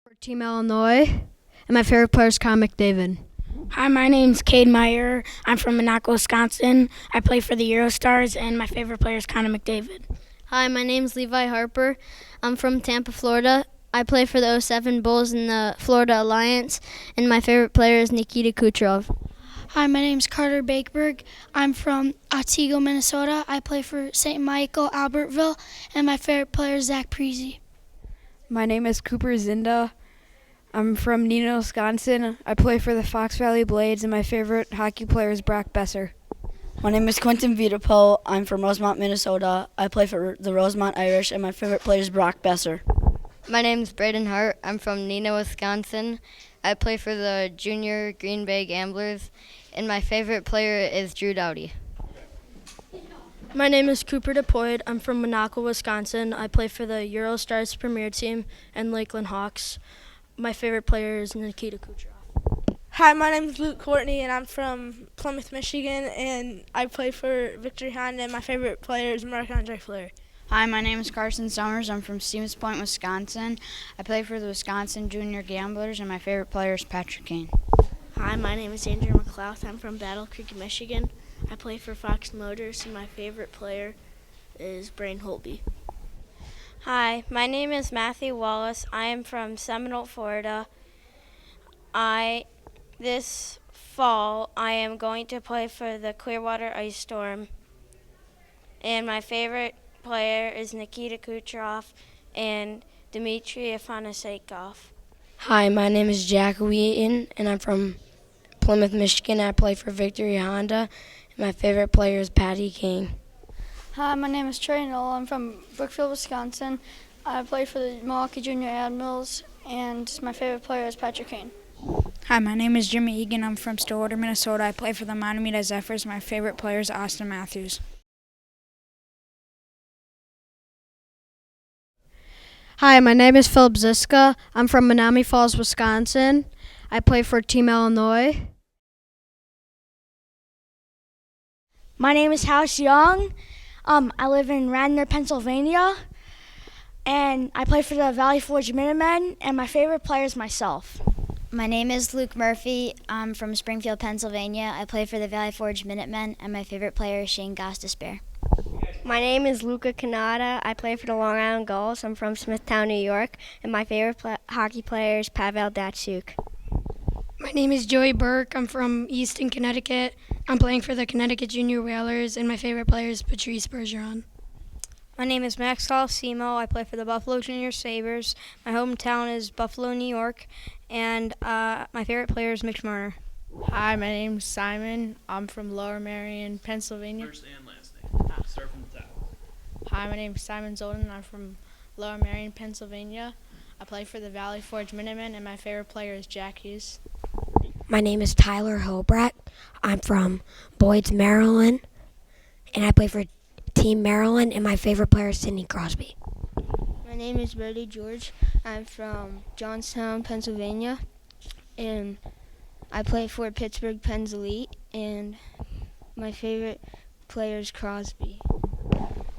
For Team Illinois, and my favorite player is Connor McDavid. Hi, my name's Cade Meyer. I'm from Monaco, Wisconsin. I play for the Eurostars, and my favorite player is Connor McDavid. Hi, my name's Levi Harper. I'm from Tampa, Florida. I play for the '07 Bulls in the Florida Alliance, and my favorite player is Nikita Kucherov. Hi, my name's Carter Bakeberg. I'm from Otsego, Minnesota. I play for St. Michael, Albertville, and my favorite player is Zach Parise. My name is Cooper Zinda. I'm from Neenah, Wisconsin. I play for the Fox Valley Blades, and my favorite hockey player is Brock Besser. My name is Quentin Vitapo. I'm from Rosemont, Minnesota. I play for the Rosemont Irish, and my favorite player is Brock Besser. My name's Braden Hart. I'm from Neenah, Wisconsin. I play for the junior Green Bay Gamblers, and my favorite player is Drew Doughty. My name is Cooper DePoyd. I'm from Monaco, Wisconsin. I play for the Eurostars Premier Team and Lakeland Hawks. My favorite player is Nikita Kucherov. Hi, my name is Luke Courtney, and I'm from Plymouth, Michigan, and I play for Victory Honda, and my favorite player is Marc-Andre Fleury. Hi, my name is Carson Summers. I'm from Stevens Point, Wisconsin. I play for the Wisconsin Junior Gamblers, and my favorite player is Patrick Kane. Hi, my name is Andrew McLeod. I'm from Battle Creek, Michigan. I play for Fox Motors, and my favorite player is Brain Holtby. Hi, my name is Matthew Wallace. I am from Seminole, Florida. This fall, I am going to play for the Clearwater Ice Storm, and my favorite player is Nikita Kucherov and Dmitry Afanasyenko. Hi, my name is Jack Wheaton, and I'm from Plymouth, Michigan. I play for Victory Honda, and my favorite player is Patty King. Hi, my name is Trey Knoll. I'm from Brookfield, Wisconsin. I play for the Milwaukee Junior Admirals, and my favorite player is Patrick Kane. Hi, my name is Jimmy Egan. I'm from Stillwater, Minnesota. I play for the Montemita Zephyrs. My favorite player is Austin Matthews. Hi, my name is Philip Ziska. I'm from Menominee Falls, Wisconsin. I play for Team Illinois. My name is House Young. I live in Radnor, Pennsylvania, and I play for the Valley Forge Minutemen, and my favorite player is myself. My name is Luke Murphy. I'm from Springfield, Pennsylvania. I play for the Valley Forge Minutemen, and my favorite player is Shane Gostisbehere. My name is Luca Canada. I play for the Long Island Gulls. I'm from Smithtown, New York, and my favorite hockey player is Pavel Datsyuk. My name is Joey Burke. I'm from Easton, Connecticut. I'm playing for the Connecticut Junior Whalers, and my favorite player is Patrice Bergeron. My name is Max Colosimo. I play for the Buffalo Junior Sabres. My hometown is Buffalo, New York, and my favorite player is Mitch Marner. Hi, my name's Simon. I'm from Lower Merion, Pennsylvania. First and last name. Start from the top. Hi, my name's Simon Zolden. I'm from Lower Merion, Pennsylvania. I play for the Valley Forge Minutemen, and my favorite player is Jack Hughes. My name is Tyler Hobrat. I'm from Boyd's, Maryland, and I play for Team Maryland, and my favorite player is Sidney Crosby. My name is Brady George. I'm from Johnstown, Pennsylvania, and I play for Pittsburgh Pens Elite, and my favorite player is Crosby.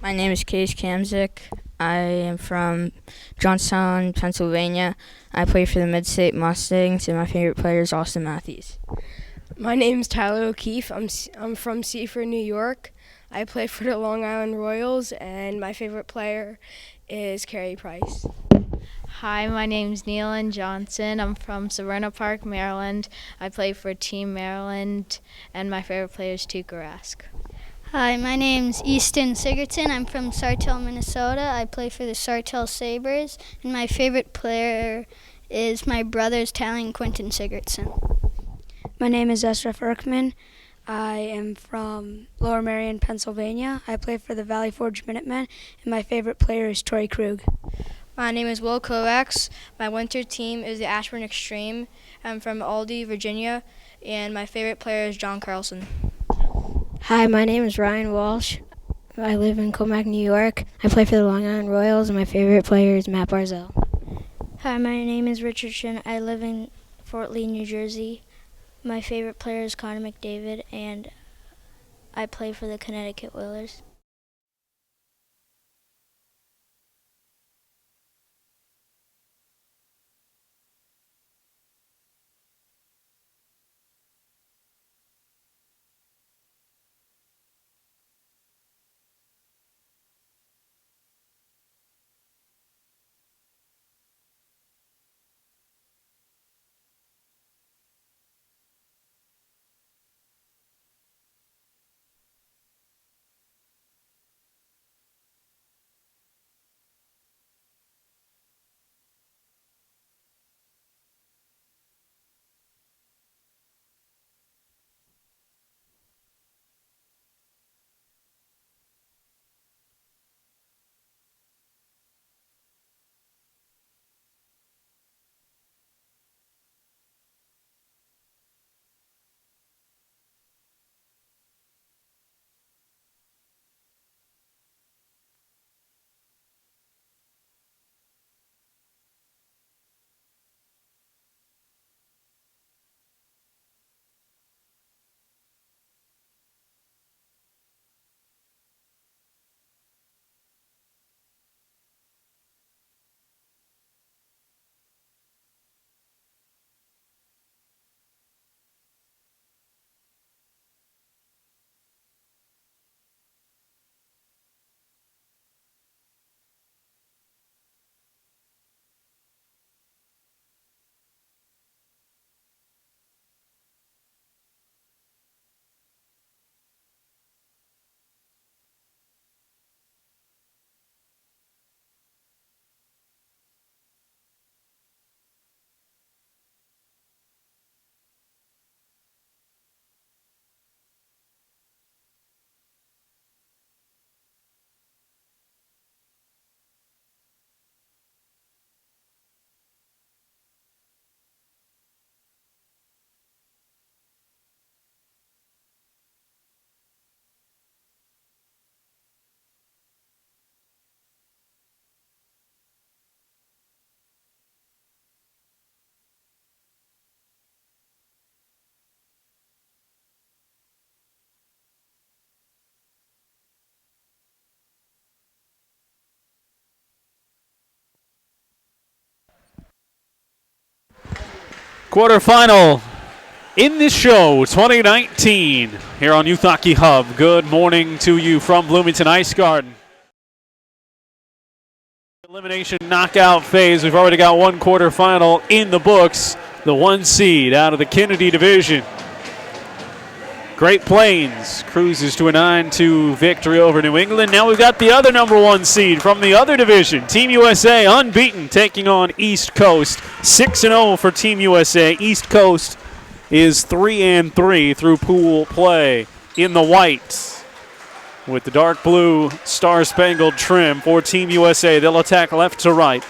My name is Case Kamzik. I am from Johnstown, Pennsylvania. I play for the Mid-State Mustangs, and my favorite player is Austin Matthews. My name is Tyler O'Keefe. I'm from Seaford, New York. I play for the Long Island Royals, and my favorite player is Carey Price. Hi, my name's Nealon Johnson. I'm from Severna Park, Maryland. I play for Team Maryland, and my favorite player is Tuukka Rask. Hi, my name's Easton Sigerton. I'm from Sartell, Minnesota. I play for the Sartell Sabres, and my favorite player is my brother's talent, Quentin Sigurdsson. My name is Ezra Erkman. I am from Lower Merion, Pennsylvania. I play for the Valley Forge Minutemen, and my favorite player is Torrey Krug. My name is Will Kovacs. My winter team is the Ashburn Extreme. I'm from Aldie, Virginia, and my favorite player is John Carlson. Hi, my name is Ryan Walsh. I live in Comac, New York. I play for the Long Island Royals, and my favorite player is Matt Barzell. Hi, my name is Richard Shin. I live in Fort Lee, New Jersey. My favorite player is Connor McDavid, and I play for the Connecticut Whalers. Quarterfinal in this show 2019 here on Youth Hockey Hub. Good morning to you from Bloomington Ice Garden. Elimination knockout phase. We've already got one quarterfinal in the books. The 1 seed out of the Kennedy division. Great Plains cruises to a 9-2 victory over New England. Now we've got the other number 1 seed from the other division. Team USA unbeaten taking on East Coast. 6-0 for Team USA. East Coast is 3-3 through pool play in the white with the dark blue star-spangled trim for Team USA. They'll attack left to right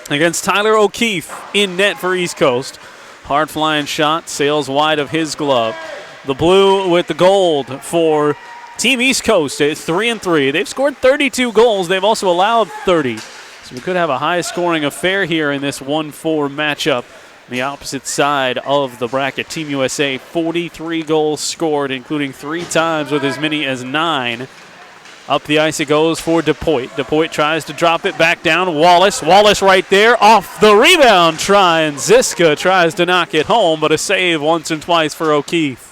against Tyler O'Keefe in net for East Coast. Hard flying shot sails wide of his glove. The blue with the gold for Team East Coast at 3-3. They've scored 32 goals. They've also allowed 30. So we could have a high-scoring affair here in this 1-4 matchup. The opposite side of the bracket. Team USA, 43 goals scored, including 3 times with as many as 9. Up the ice it goes for DePoit. DePoit tries to drop it back down. Wallace right there. Off the rebound try, and Ziska tries to knock it home, but a save once and twice for O'Keefe.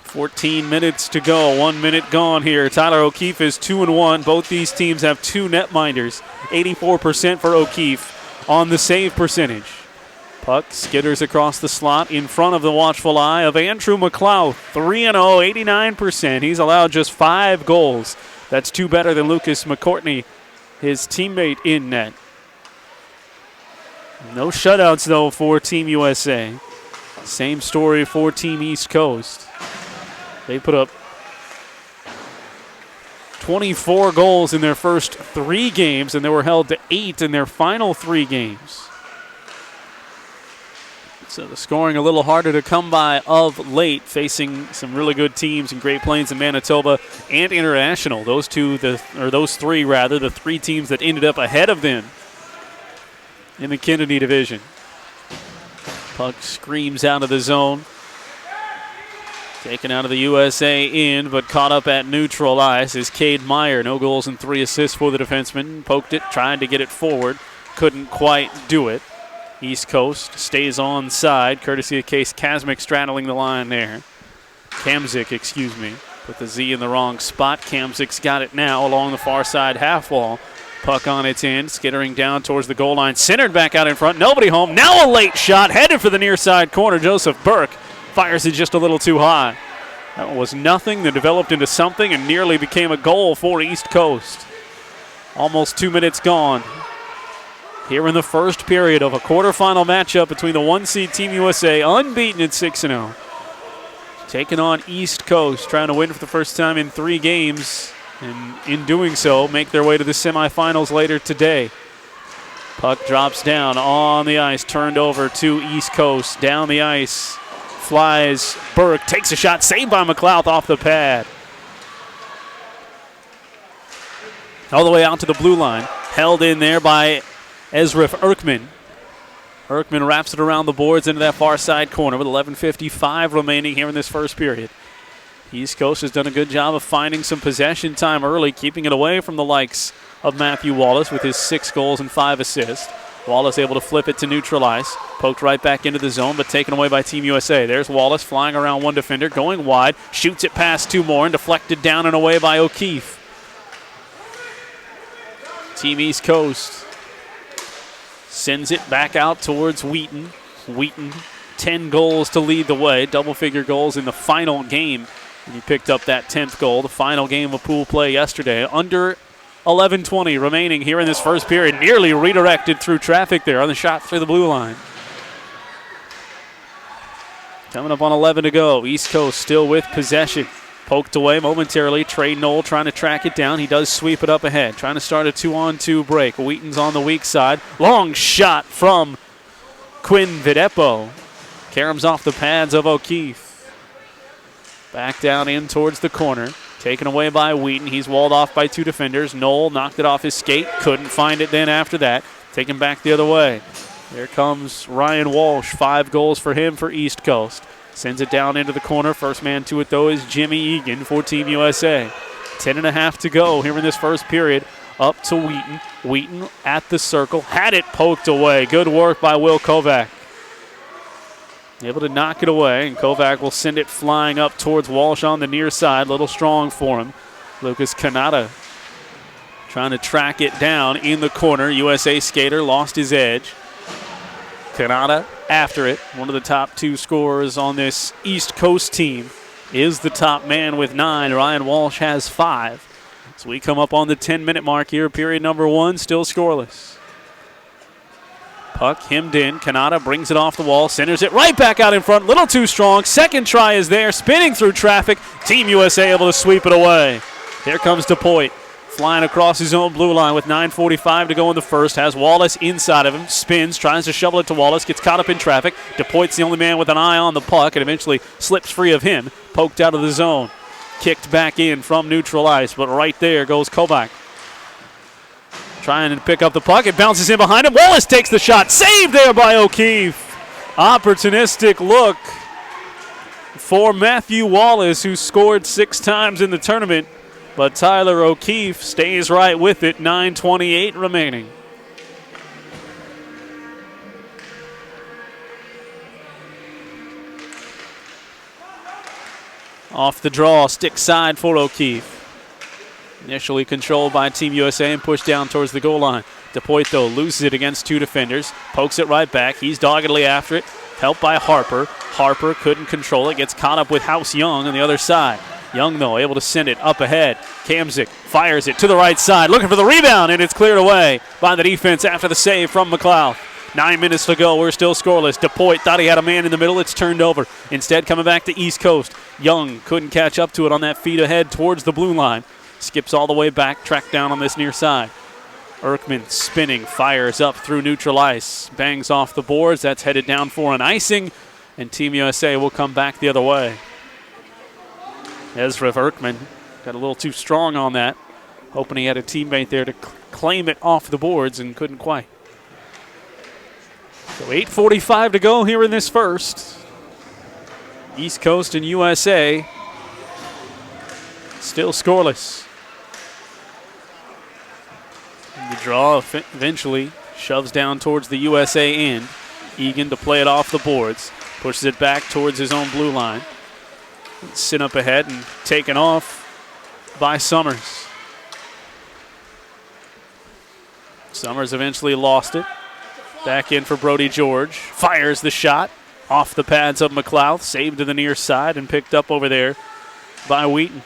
14 minutes to go, 1 minute gone here. Tyler O'Keefe is 2-1. Both these teams have 2 netminders. 84% for O'Keefe on the save percentage. Puck skitters across the slot in front of the watchful eye of Andrew McLeod. 3-0, 89%. He's allowed just 5 goals. That's 2 better than Lucas McCourtney, his teammate in net. No shutouts, though, for Team USA. Same story for Team East Coast. They put up 24 goals in their first 3 games, and they were held to 8 in their final 3 games. So the scoring a little harder to come by of late, facing some really good teams in Great Plains and Manitoba and International. Those 3 the 3 teams that ended up ahead of them in the Kennedy division. Puck screams out of the zone. Taken out of the USA end, but caught up at neutral ice is Cade Meyer. No goals and 3 assists for the defenseman. Poked it, tried to get it forward. Couldn't quite do it. East Coast stays on side, courtesy of Case Kazmik straddling the line there. Kamzik, excuse me. Put the Z in the wrong spot. Kamzik's got it now along the far side half wall. Puck on its end, skittering down towards the goal line. Centered back out in front. Nobody home. Now a late shot, headed for the near side corner. Joseph Burke fires it just a little too high. That was nothing that developed into something and nearly became a goal for East Coast. Almost 2 minutes gone here in the first period of a quarterfinal matchup between the 1 seed Team USA, unbeaten at 6-0, taking on East Coast, trying to win for the first time in 3 games, and in doing so, make their way to the semifinals later today. Puck drops down on the ice, turned over to East Coast. Down the ice flies Burke, takes a shot, saved by McLeod off the pad. All the way out to the blue line, held in there by Ezrif Erkman. Erkman wraps it around the boards into that far side corner with 11:55 remaining here in this first period. East Coast has done a good job of finding some possession time early, keeping it away from the likes of Matthew Wallace with his 6 goals and 5 assists. Wallace able to flip it to neutral ice. Poked right back into the zone, but taken away by Team USA. There's Wallace flying around one defender, going wide, shoots it past 2 more, and deflected down and away by O'Keefe. Team East Coast sends it back out towards Wheaton. Wheaton, 10 goals to lead the way. Double-figure goals in the final game. And he picked up that 10th goal, the final game of pool play yesterday. Under 11:20 remaining here in this first period. Nearly redirected through traffic there on the shot through the blue line. Coming up on 11 to go. East Coast still with possession. Poked away momentarily. Trey Knoll trying to track it down. He does sweep it up ahead. Trying to start a 2-on-2 break. Wheaton's on the weak side. Long shot from Quinn Videpo. Caroms off the pads of O'Keefe. Back down in towards the corner. Taken away by Wheaton. He's walled off by 2 defenders. Knoll knocked it off his skate. Couldn't find it then after that. Taken back the other way. There comes Ryan Walsh. 5 goals for him for East Coast. Sends it down into the corner. First man to it, though, is Jimmy Egan for Team USA. 10.5 to go here in this first period. Up to Wheaton. Wheaton at the circle. Had it poked away. Good work by Will Kovac. Able to knock it away, and Kovac will send it flying up towards Walsh on the near side. Little strong for him. Lucas Kanata trying to track it down in the corner. USA skater lost his edge. Kanata after it. One of the top 2 scorers on this East Coast team is the top man with 9. Ryan Walsh has 5. So we come up on the 10-minute mark here. Period number 1, still scoreless. Puck hemmed in. Kanata brings it off the wall, centers it right back out in front. Little too strong. Second try is there, spinning through traffic. Team USA able to sweep it away. Here comes DePoit, flying across his own blue line with 9:45 to go in the first. Has Wallace inside of him, spins, tries to shovel it to Wallace, gets caught up in traffic. DePoit's the only man with an eye on the puck and eventually slips free of him, poked out of the zone. Kicked back in from neutral ice, but right there goes Kovac. Trying to pick up the puck. It bounces in behind him. Wallace takes the shot. Saved there by O'Keefe. Opportunistic look for Matthew Wallace, who scored 6 times in the tournament. But Tyler O'Keefe stays right with it. 9:28 remaining. Off the draw. Stick side for O'Keefe. Initially controlled by Team USA and pushed down towards the goal line. DePoit, though, loses it against 2 defenders. Pokes it right back. He's doggedly after it. Helped by Harper. Harper couldn't control it. Gets caught up with House Young on the other side. Young, though, able to send it up ahead. Kamzik fires it to the right side. Looking for the rebound, and it's cleared away by the defense after the save from McLeod. 9 minutes to go. We're still scoreless. DePoit thought he had a man in the middle. It's turned over. Instead, coming back to East Coast. Young couldn't catch up to it on that feed ahead towards the blue line. Skips all the way back, tracked down on this near side. Erkman spinning, fires up through neutral ice. Bangs off the boards. That's headed down for an icing, and Team USA will come back the other way. Ezra Erkman got a little too strong on that. Hoping he had a teammate there to claim it off the boards and couldn't quite. So 8:45 to go here in this first. East Coast and USA still scoreless. The draw eventually shoves down towards the USA end. Egan to play it off the boards. Pushes it back towards his own blue line. Sent up ahead and taken off by Summers. Summers eventually lost it. Back in for Brody George. Fires the shot off the pads of McLeod. Saved to the near side and picked up over there by Wheaton.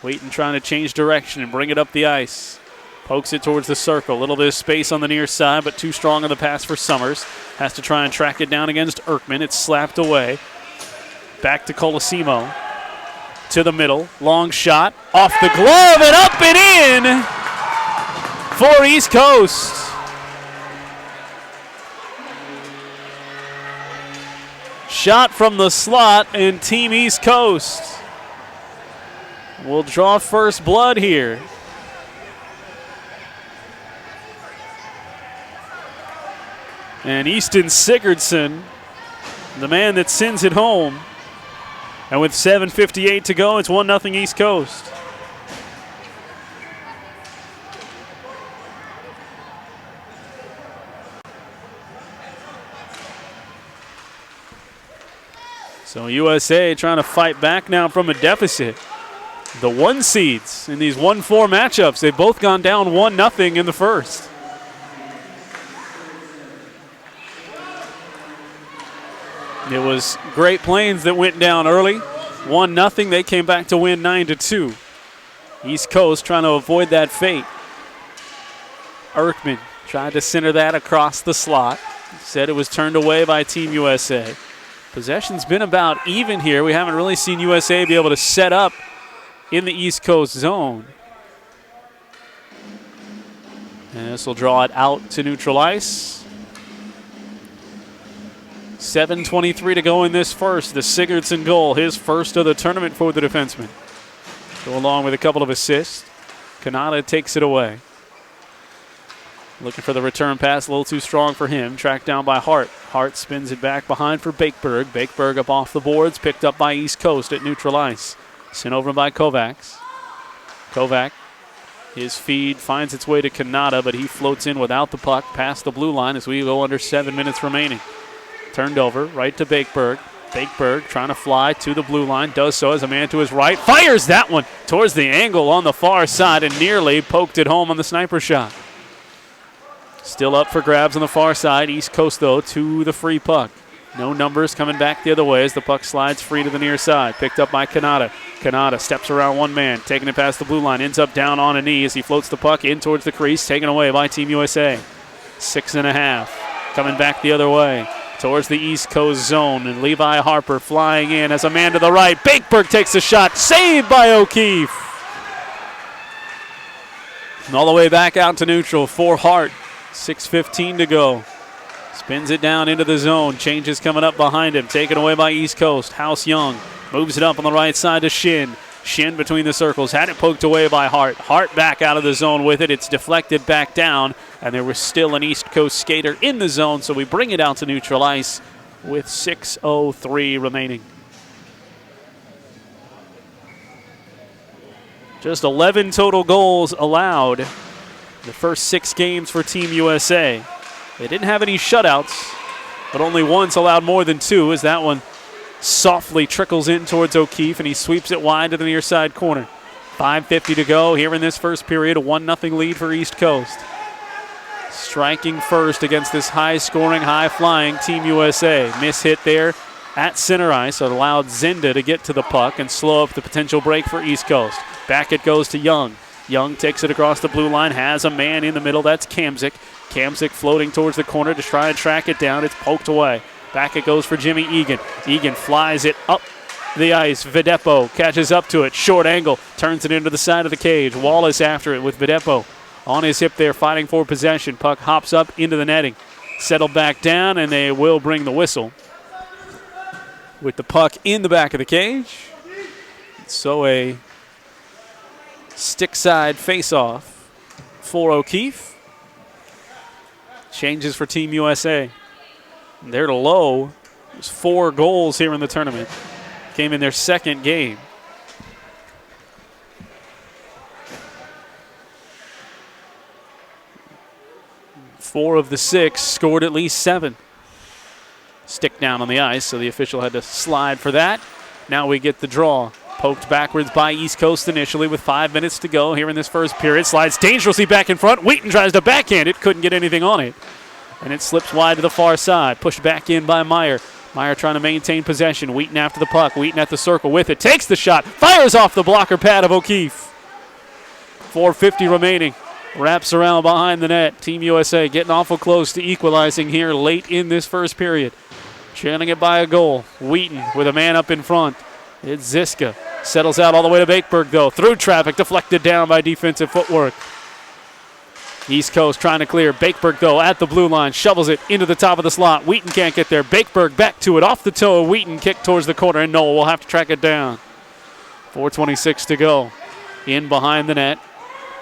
Wheaton trying to change direction and bring it up the ice. Pokes it towards the circle. A little bit of space on the near side, but too strong on the pass for Summers. Has to try and track it down against Erkman. It's slapped away. Back to Colosimo. To the middle. Long shot. Off the glove and up and in for East Coast. Shot from the slot, and Team East Coast will draw first blood here. And Easton Sigurdsson, the man that sends it home. And with 7:58 to go, it's 1-0 East Coast. So USA trying to fight back now from a deficit. The 1 seeds in these 1-4 matchups, they've both gone down 1-0 in the first. It was Great Plains that went down early. 1-0. They came back to win 9-2. East Coast trying to avoid that fate. Erkman tried to center that across the slot. Said it was turned away by Team USA. Possession's been about even here. We haven't really seen USA be able to set up in the East Coast zone. And this will draw it out to neutral ice. 7:23 to go in this first. The Sigurdsson goal, his first of the tournament for the defenseman. Go along with a couple of assists. Kanata takes it away. Looking for the return pass, a little too strong for him. Tracked down by Hart. Hart spins it back behind for Bakeberg. Bakeberg up off the boards, picked up by East Coast at neutral ice. Sent over by Kovacs. Kovac, his feed finds its way to Kanata, but he floats in without the puck past the blue line as we go under 7 minutes remaining. Turned over, right to Bakeberg. Bakeberg trying to fly to the blue line, does so as a man to his right, fires that one towards the angle on the far side and nearly poked it home on the sniper shot. Still up for grabs on the far side. East Coast, though, to the free puck. No numbers coming back the other way as the puck slides free to the near side. Picked up by Kanata. Kanata steps around one man, taking it past the blue line, ends up down on a knee as he floats the puck in towards the crease, taken away by Team USA. 6.5 coming back the other way towards the East Coast zone, and Levi Harper flying in as a man to the right. Bakeberg takes a shot, saved by O'Keefe. And all the way back out to neutral for Hart. 6:15 to go. Spins it down into the zone. Changes coming up behind him. Taken away by East Coast. House Young moves it up on the right side to Shin. Shin between the circles. Had it poked away by Hart. Hart back out of the zone with it. It's deflected back down. And there was still an East Coast skater in the zone. So we bring it out to neutral ice with 6:03 remaining. Just 11 total goals allowed the first 6 games for Team USA. They didn't have any shutouts, but only once allowed more than 2 as that one softly trickles in towards O'Keefe, and he sweeps it wide to the near side corner. 5:50 to go here in this first period, a 1-0 lead for East Coast. Striking first against this high-scoring, high-flying Team USA. Miss hit there at center ice, so it allowed Zinda to get to the puck and slow up the potential break for East Coast. Back it goes to Young. Young takes it across the blue line, has a man in the middle. That's Kamzik. Kamzik floating towards the corner to try and track it down. It's poked away. Back it goes for Jimmy Egan. Egan flies it up the ice. Videpo catches up to it. Short angle. Turns it into the side of the cage. Wallace after it with Videpo on his hip there fighting for possession. Puck hops up into the netting. Settled back down, and they will bring the whistle with the puck in the back of the cage. So a stick side face-off for O'Keefe. Changes for Team USA. They're to low. There's 4 goals here in the tournament. Came in their second game. Four of the 6 scored at least 7. Stick down on the ice, so the official had to slide for that. Now we get the draw. Poked backwards by East Coast initially with 5 minutes to go here in this first period. Slides dangerously back in front. Wheaton tries to backhand it. Couldn't get anything on it. And it slips wide to the far side. Pushed back in by Meyer. Meyer trying to maintain possession. Wheaton after the puck. Wheaton at the circle with it. Takes the shot. Fires off the blocker pad of O'Keefe. 4:50 remaining. Wraps around behind the net. Team USA getting awful close to equalizing here late in this first period. Trailing it by a goal. Wheaton with a man up in front. It's Ziska. Settles out all the way to Bakeberg, though. Through traffic, deflected down by defensive footwork. East Coast trying to clear. Bakeberg, though, at the blue line. Shovels it into the top of the slot. Wheaton can't get there. Bakeberg back to it. Off the toe of Wheaton. Kick towards the corner, and Noel will have to track it down. 4:26 to go. In behind the net.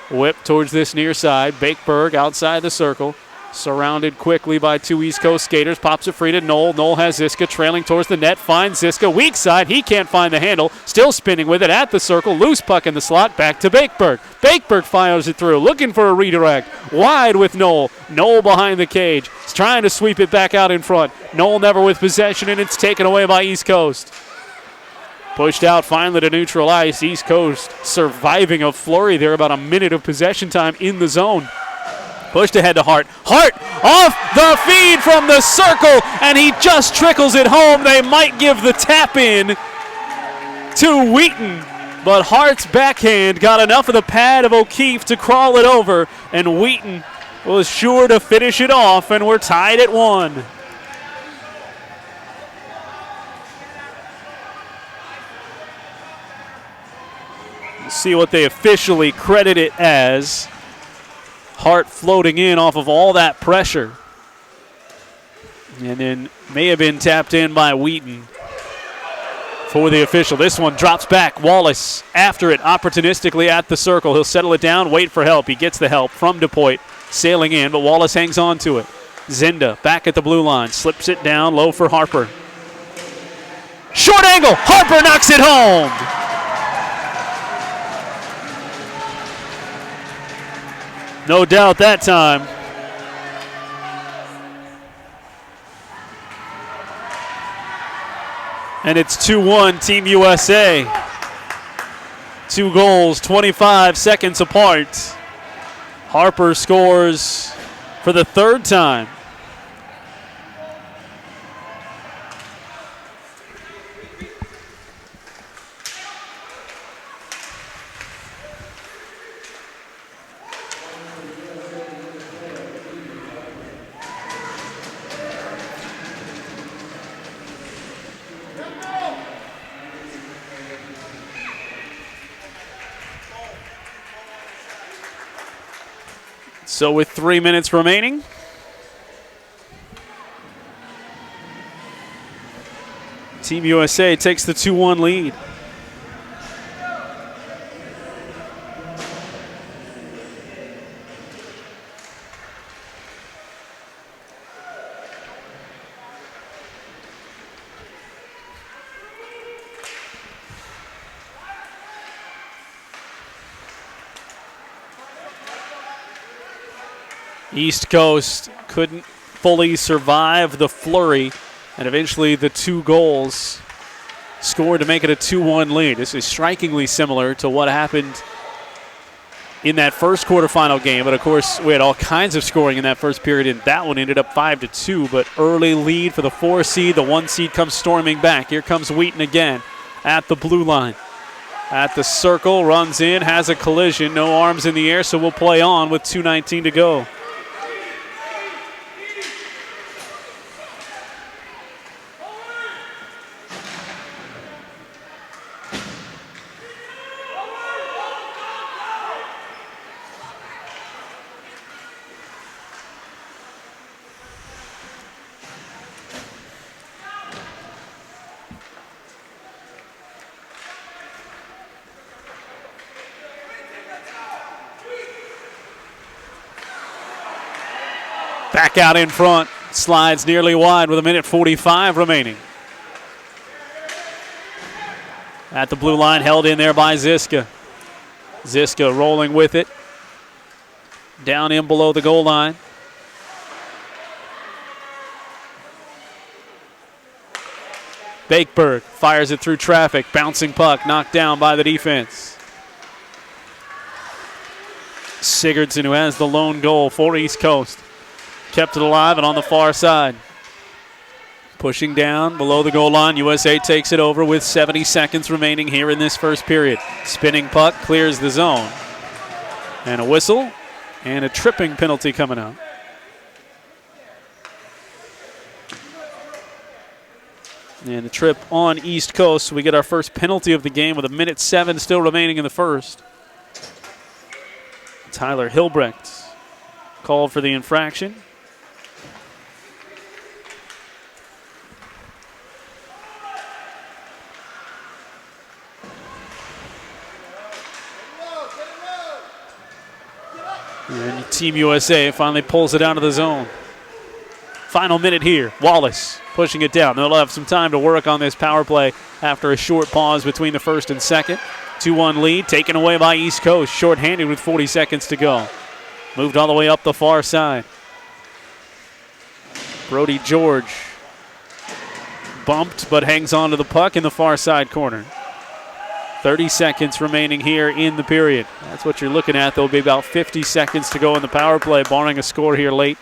Whip towards this near side. Bakeberg outside the circle. Surrounded quickly by 2 East Coast skaters. Pops it free to Noel. Noel has Ziska trailing towards the net. Finds Ziska. Weak side. He can't find the handle. Still spinning with it at the circle. Loose puck in the slot. Back to Bakeberg. Bakeberg fires it through. Looking for a redirect. Wide with Noel. Noel behind the cage. He's trying to sweep it back out in front. Noel never with possession, and it's taken away by East Coast. Pushed out finally to neutral ice. East Coast surviving a flurry there. About a minute of possession time in the zone. Pushed ahead to Hart. Hart off the feed from the circle, and he just trickles it home. They might give the tap in to Wheaton, but Hart's backhand got enough of the pad of O'Keefe to crawl it over, and Wheaton was sure to finish it off, and we're tied at 1. See what they officially credit it as. Hart floating in off of all that pressure. And then may have been tapped in by Wheaton for the official. This one drops back. Wallace after it opportunistically at the circle. He'll settle it down, wait for help. He gets the help from DePoit sailing in, but Wallace hangs on to it. Zinda back at the blue line. Slips it down low for Harper. Short angle. Harper knocks it home. No doubt that time. And it's 2-1 Team USA. 2 goals, 25 seconds apart. Harper scores for the 3rd time. So with 3 minutes remaining, Team USA takes the 2-1 lead. East Coast couldn't fully survive the flurry, and eventually the 2 goals scored to make it a 2-1 lead. This is strikingly similar to what happened in that first quarterfinal game, but of course we had all kinds of scoring in that first period, and that one ended up 5-2, but early lead for the 4 seed. The 1 seed comes storming back. Here comes Wheaton again at the blue line. At the circle, runs in, has a collision, no arms in the air, so we'll play on with 2:19 to go. Back out in front, slides nearly wide with 1:45 remaining. At the blue line, held in there by Ziska. Ziska rolling with it. Down in below the goal line. Bakeberg fires it through traffic. Bouncing puck knocked down by the defense. Sigurdsson, who has the lone goal for East Coast. Kept it alive and on the far side. Pushing down below the goal line. USA takes it over with 70 seconds remaining here in this first period. Spinning puck clears the zone. And a whistle and a tripping penalty coming out. And the trip on East Coast. So we get our first penalty of the game with 1:07 still remaining in the first. Tyler Hilbrecht called for the infraction. And Team USA finally pulls it out of the zone. Final minute here. Wallace pushing it down. They'll have some time to work on this power play after a short pause between the first and second. 2-1 lead taken away by East Coast. Short-handed with 40 seconds to go. Moved all the way up the far side. Brody George bumped but hangs on to the puck in the far side corner. 30 seconds remaining here in the period. That's what you're looking at. There'll be about 50 seconds to go in the power play, barring a score here late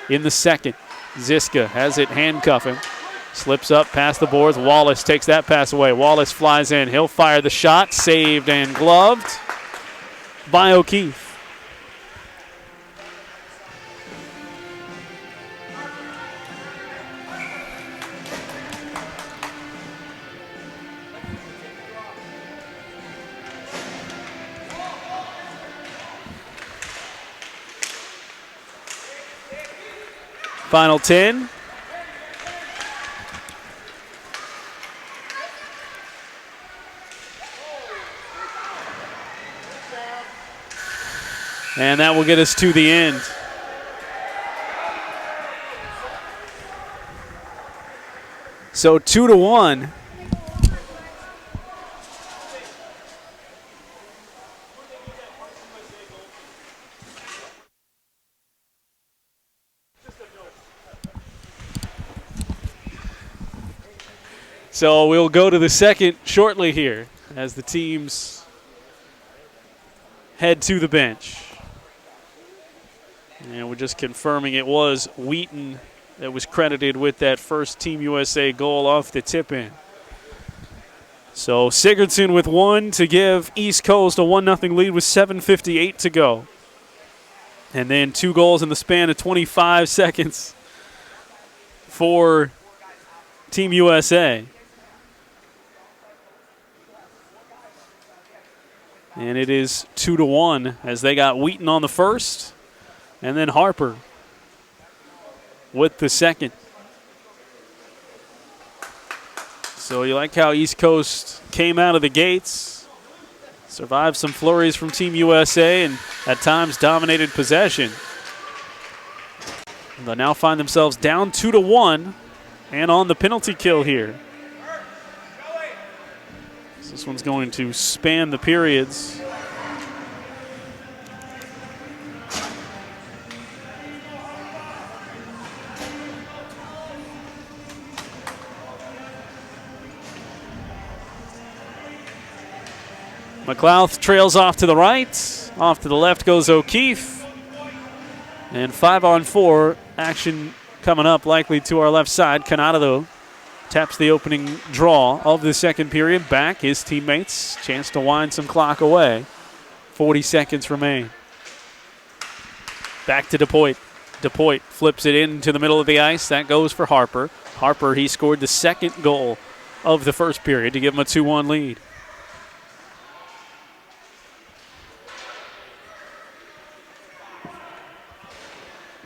in the second. Ziska has it handcuffing. Slips up past the boards. Wallace takes that pass away. Wallace flies in. He'll fire the shot. Saved and gloved by O'Keefe. Final 10. And that will get us to the end. So 2-1. So we'll go to the second shortly here as the teams head to the bench. And we're just confirming it was Wheaton that was credited with that first Team USA goal off the tip-in. So Sigurdsson with one to give East Coast a 1-0 lead with 7:58 to go. And then 2 goals in the span of 25 seconds for Team USA. And it is 2-1 as they got Wheaton on the first and then Harper with the second. So you like how East Coast came out of the gates, survived some flurries from Team USA, and at times dominated possession. They'll now find themselves down 2-1 and on the penalty kill here. So this one's going to span the periods. McLeod trails off to the right. Off to the left goes O'Keefe. And 5-on-4 action coming up likely to our left side. Kanata, though, taps the opening draw of the second period. Back his teammates. Chance to wind some clock away. 40 seconds remain. Back to DePoit. DePoit flips it into the middle of the ice. That goes for Harper. Harper, he scored the second goal of the first period to give him a 2-1 lead.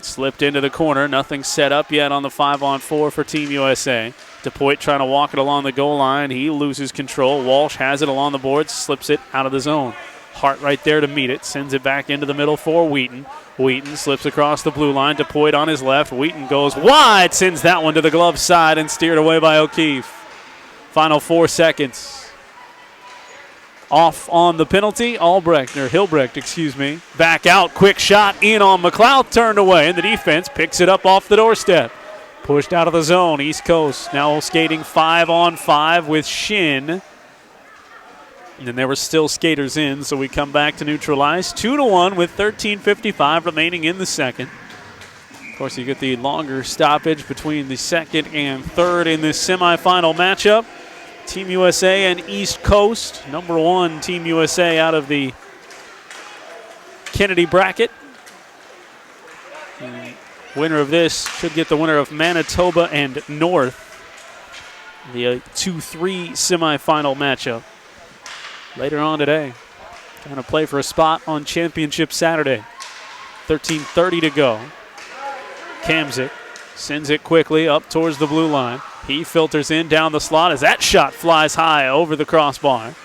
Slipped into the corner. Nothing set up yet on the 5-on-4 for Team USA. DePoit trying to walk it along the goal line. He loses control. Walsh has it along the boards, slips it out of the zone. Hart right there to meet it. Sends it back into the middle for Wheaton. Wheaton slips across the blue line. DePoit on his left. Wheaton goes wide. Sends that one to the glove side and steered away by O'Keefe. Final 4 seconds. Off on the penalty, Hilbrecht, back out, quick shot in on McLeod, turned away, and the defense picks it up off the doorstep. Pushed out of the zone, East Coast now skating 5-on-5 with Shin. And then there were still skaters in, so we come back to neutralize. 2-1 with 13:55 remaining in the second. Of course, you get the longer stoppage between the second and third in this semifinal matchup. Team USA and East Coast. Number 1, Team USA out of the Kennedy bracket. The winner of this should get the winner of Manitoba and North. The 2-3 semifinal matchup later on today. Trying to play for a spot on Championship Saturday. 13:30 to go. Kamzik sends it quickly up towards the blue line. He filters in down the slot as that shot flies high over the crossbar.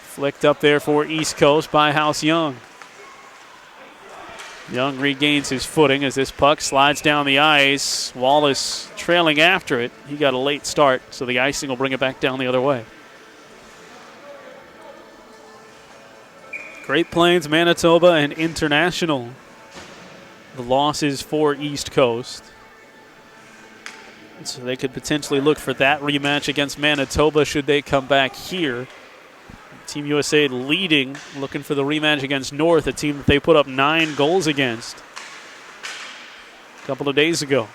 Flicked up there for East Coast by House Young. Young regains his footing as this puck slides down the ice. Wallace trailing after it. He got a late start, so the icing will bring it back down the other way. Great Plains, Manitoba, and International. The losses for East Coast. So they could potentially look for that rematch against Manitoba should they come back here. Team USA leading, looking for the rematch against North, a team that they put up 9 goals against a couple of days ago.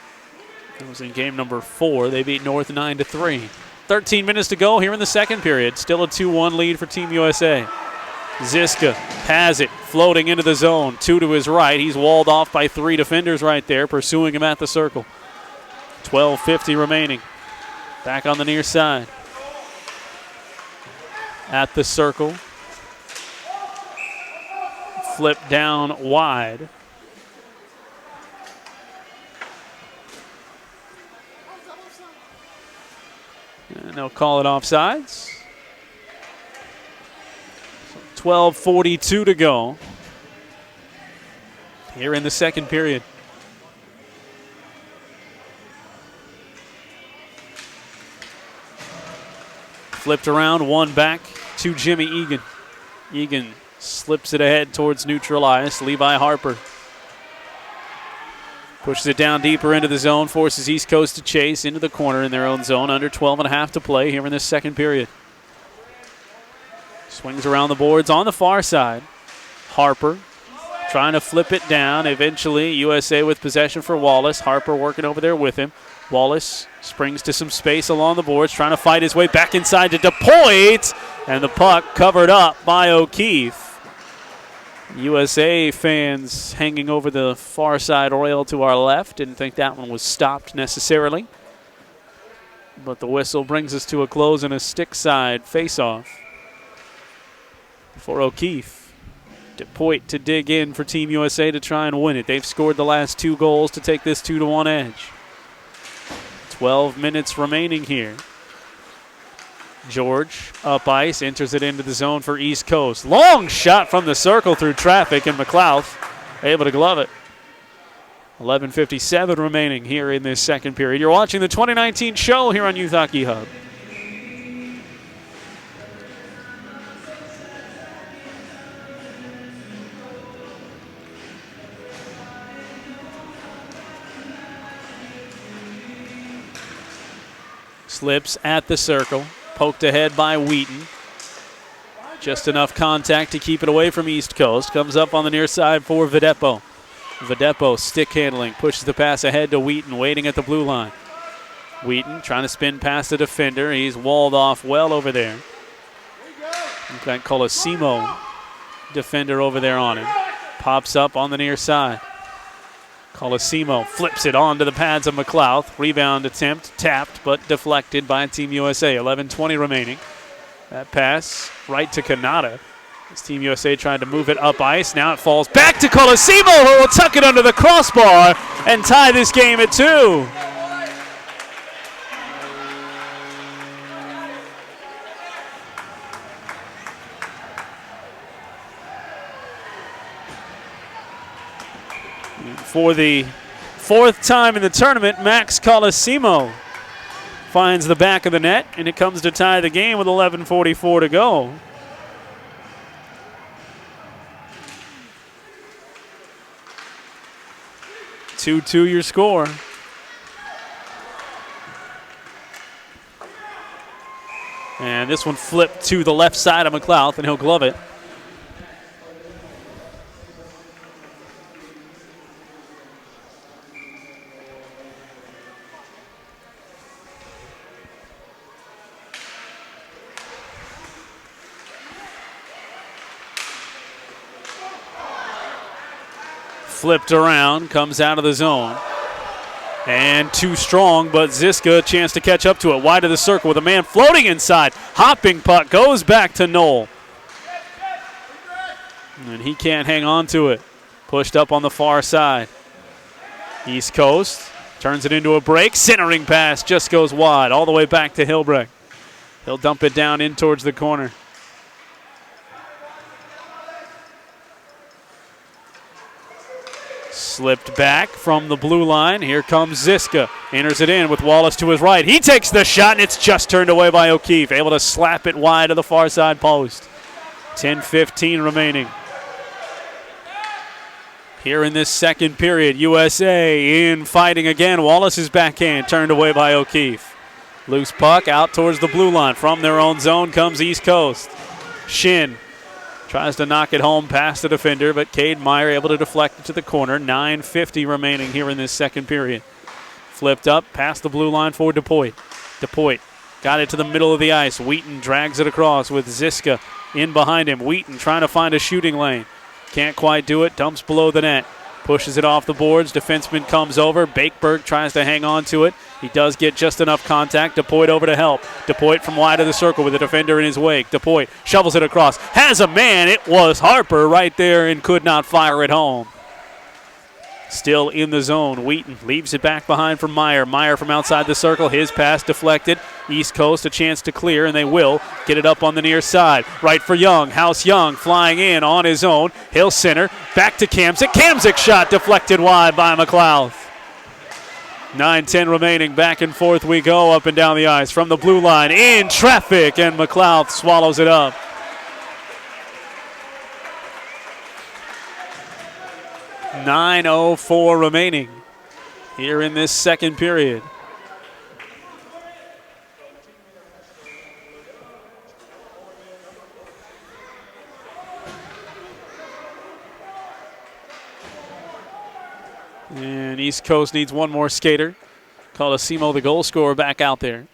That was in game number 4. They beat North 9-3. 13 minutes to go here in the second period. Still a 2-1 lead for Team USA. Ziska has it, floating into the zone. 2 to his right. He's walled off by 3 defenders right there, pursuing him at the circle. 12:50 remaining. Back on the near side. At the circle. Flip down wide. And they'll call it offsides. 12:42 to go here in the second period. Flipped around, one back to Jimmy Egan. Egan slips it ahead towards neutral ice. Levi Harper Pushes it down deeper into the zone, forces East Coast to chase into the corner in their own zone. Under 12.5 to play here in this second period. Swings around the boards on the far side. Harper trying to flip it down. Eventually, USA with possession for Wallace. Harper working over there with him. Wallace springs to some space along the boards, trying to fight his way back inside to DePoit. And the puck covered up by O'Keefe. USA fans hanging over the far side rail to our left. Didn't think that one was stopped necessarily. But the whistle brings us to a close and a stick side face-off for O'Keefe. DePoit to dig in for Team USA to try and win it. They've scored the last 2 goals to take this 2-1 edge. 12 minutes remaining here. George up ice, enters it into the zone for East Coast. Long shot from the circle through traffic, and McLeod able to glove it. 11:57 remaining here in this second period. You're watching the 2019 show here on Youth Hockey Hub. Slips at the circle. Poked ahead by Wheaton. Just enough contact to keep it away from East Coast. Comes up on the near side for Videpo. Videpo stick handling. Pushes the pass ahead to Wheaton, waiting at the blue line. Wheaton trying to spin past the defender. He's walled off well over there. We've got Colosimo, defender over there on him. Pops up on the near side. Colosimo flips it onto the pads of McLeod. Rebound attempt, tapped, but deflected by Team USA. 11:20 remaining. That pass right to Kanata. As Team USA tried to move it up ice. Now it falls back to Colosimo, who will tuck it under the crossbar and tie this game at 2. For the 4th time in the tournament, Max Colosimo finds the back of the net, and it comes to tie the game with 11:44 to go. Two your score. And this one flipped to the left side of McLeod, and he'll glove it. Flipped around, comes out of the zone. And too strong, but Ziska a chance to catch up to it. Wide of the circle with a man floating inside. Hopping puck goes back to Knoll. And he can't hang on to it. Pushed up on the far side. East Coast turns it into a break. Centering pass just goes wide all the way back to Hilbrecht. He'll dump it down in towards the corner. Slipped back from the blue line. Here comes Ziska. Enters it in with Wallace to his right. He takes the shot, and it's just turned away by O'Keefe. Able to slap it wide of the far side post. 10:15 remaining. Here in this second period, USA in fighting again. Wallace's backhand turned away by O'Keefe. Loose puck out towards the blue line. From their own zone comes East Coast. Shin tries to knock it home past the defender, but Cade Meyer able to deflect it to the corner. 9:50 remaining here in this second period. Flipped up past the blue line for DePoit. DePoit got it to the middle of the ice. Wheaton drags it across with Ziska in behind him. Wheaton trying to find a shooting lane. Can't quite do it. Dumps below the net. Pushes it off the boards. Defenseman comes over. Bakeberg tries to hang on to it. He does get just enough contact. DePoit over to help. DePoit from wide of the circle with a defender in his wake. DePoit shovels it across. Has a man. It was Harper right there and could not fire it home. Still in the zone. Wheaton leaves it back behind for Meyer. Meyer from outside the circle. His pass deflected. East Coast a chance to clear, and they will get it up on the near side. Right for Young. House Young flying in on his own. He'll center. Back to Kamzik. Kamzik shot deflected wide by McLeod. 9:10 remaining. Back and forth we go up and down the ice. From the blue line in traffic, and McLeod swallows it up. .904 remaining here in this second period. And East Coast needs one more skater. Colosimo, the goal scorer, back out there.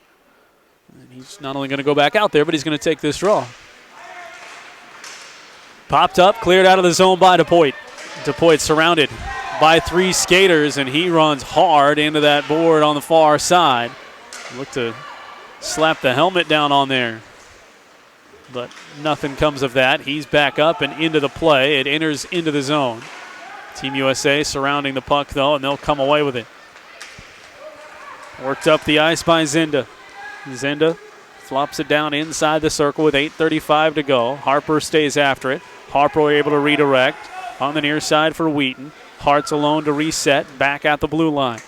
And he's not only going to go back out there, but he's going to take this draw. Popped up, cleared out of the zone by DePoit. DePoit surrounded by 3 skaters, and he runs hard into that board on the far side. Look to slap the helmet down on there, but nothing comes of that. He's back up and into the play. It enters into the zone. Team USA surrounding the puck, though, and they'll come away with it. Worked up the ice by Zinda. Zinda flops it down inside the circle with 8:35 to go. Harper stays after it. Harper able to redirect on the near side for Wheaton. Hart's alone to reset, back at the blue line.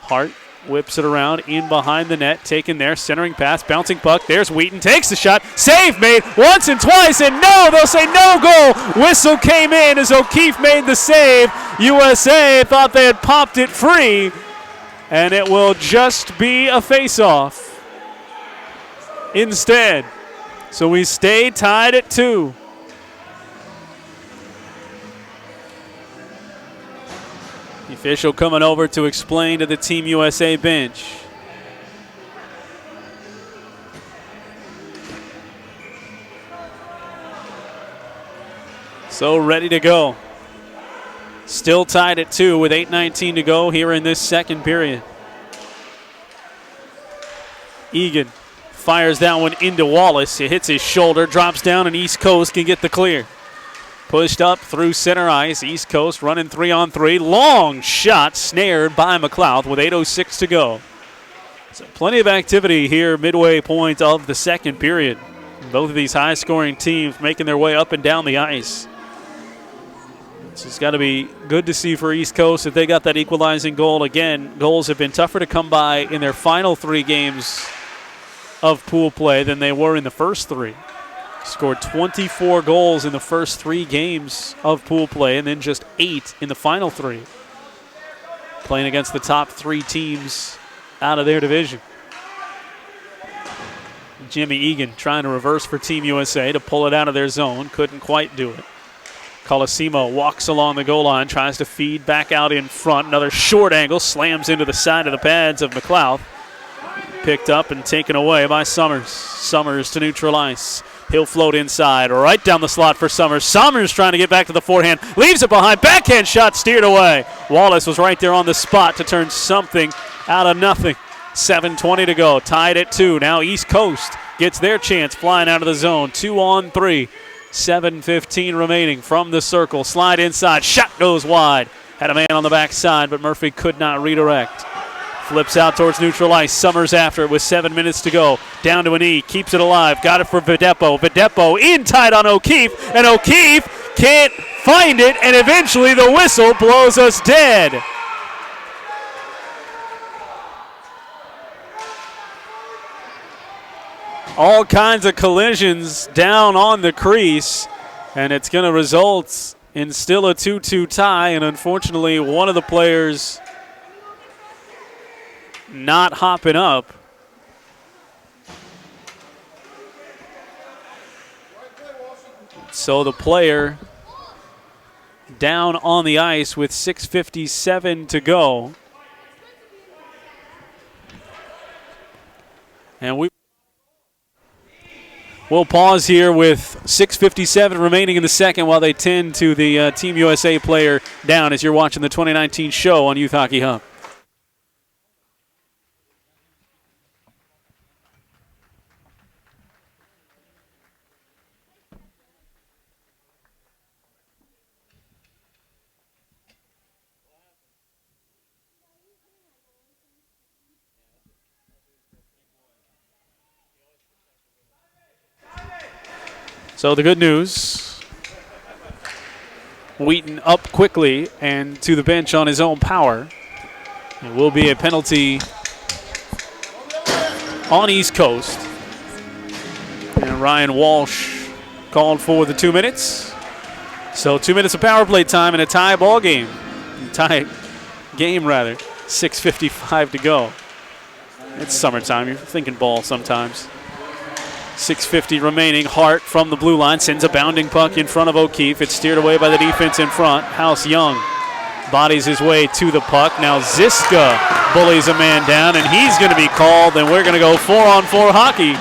Hart whips it around in behind the net, taken there, centering pass, bouncing puck. There's Wheaton, takes the shot, save made once and twice, and no, they'll say no goal. Whistle came in as O'Keefe made the save. USA thought they had popped it free, and it will just be a face-off instead. So we stay tied at 2. The official coming over to explain to the Team USA bench. So ready to go. Still tied at 2 with 8:19 to go here in this second period. Egan fires that one into Wallace. It hits his shoulder, drops down, and East Coast can get the clear. Pushed up through center ice. East Coast running 3-on-3. Long shot snared by McLeod with 8:06 to go. So plenty of activity here midway point of the second period. Both of these high-scoring teams making their way up and down the ice. This has got to be good to see for East Coast that they got that equalizing goal. Again, goals have been tougher to come by in their final 3 games of pool play than they were in the first 3. Scored 24 goals in the first 3 games of pool play and then just 8 in the final 3. Playing against the top 3 teams out of their division. Jimmy Egan trying to reverse for Team USA to pull it out of their zone. Couldn't quite do it. Colosimo walks along the goal line, tries to feed back out in front. Another short angle, slams into the side of the pads of McLeod. Picked up and taken away by Summers. Summers to neutral ice. He'll float inside, right down the slot for Summers. Summers trying to get back to the forehand. Leaves it behind. Backhand shot steered away. Wallace was right there on the spot to turn something out of nothing. 7:20 to go. Tied at 2. Now East Coast gets their chance flying out of the zone. 2-on-3. 7:15 remaining from the circle. Slide inside. Shot goes wide. Had a man on the backside, but Murphy could not redirect. Flips out towards neutral ice. Summers after it with 7 minutes to go. Down to a knee. Keeps it alive. Got it for Videpo. Videpo in tight on O'Keefe. And O'Keefe can't find it. And eventually the whistle blows us dead. All kinds of collisions down on the crease. And it's going to result in still a 2-2 tie. And unfortunately, one of the players not hopping up. So the player down on the ice with 6:57 to go. And we'll pause here with 6:57 remaining in the second while they tend to the Team USA player down as you're watching the 2019 show on Youth Hockey Hub. So the good news, Wheaton up quickly and to the bench on his own power. It will be a penalty on East Coast. And Ryan Walsh called for the 2 minutes. So 2 minutes of power play time and a tie ball game. Tie game rather. 6:55 to go. It's summertime. You're thinking ball sometimes. 6:50 remaining. Hart from the blue line sends a bounding puck in front of O'Keefe. It's steered away by the defense in front. House Young bodies his way to the puck. Now Ziska bullies a man down, and he's going to be called, and we're going to go 4-on-4 hockey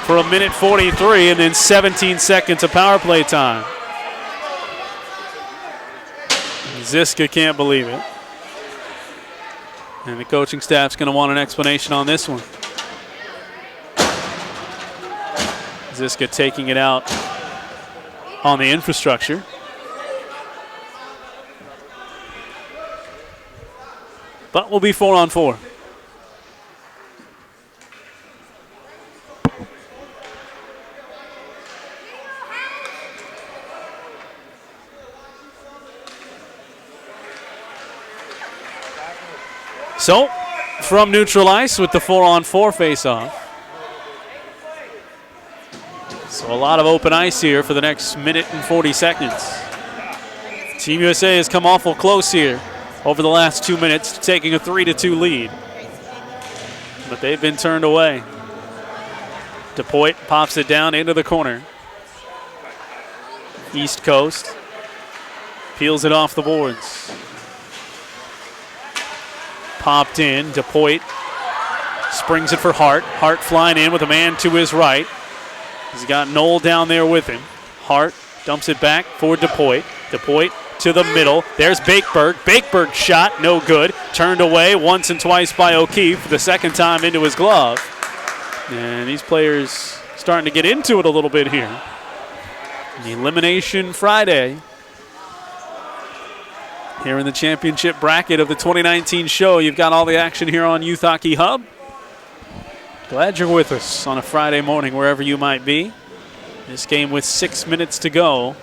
for 1:43 and then 17 seconds of power play time. Ziska can't believe it. And the coaching staff's going to want an explanation on this one. Ziska taking it out on the infrastructure. But we'll be 4-on-4. So, from neutral ice with the 4-on-4 face-off. So a lot of open ice here for the next minute and 40 seconds. Team USA has come awful close here over the last 2 minutes, taking a 3-2 lead. But they've been turned away. DePoit pops it down into the corner. East Coast peels it off the boards. Popped in, DePoit springs it for Hart. Hart flying in with a man to his right. He's got Knoll down there with him. Hart dumps it back for DePoit. DePoit to the middle. There's Bakeberg. Bakeberg shot, no good. Turned away once and twice by O'Keefe. The second time into his glove. And these players starting to get into it a little bit here. The Elimination Friday here in the championship bracket of the 2019 show. You've got all the action here on Youth Hockey Hub. Glad you're with us on a Friday morning, wherever you might be. This game with 6 minutes to go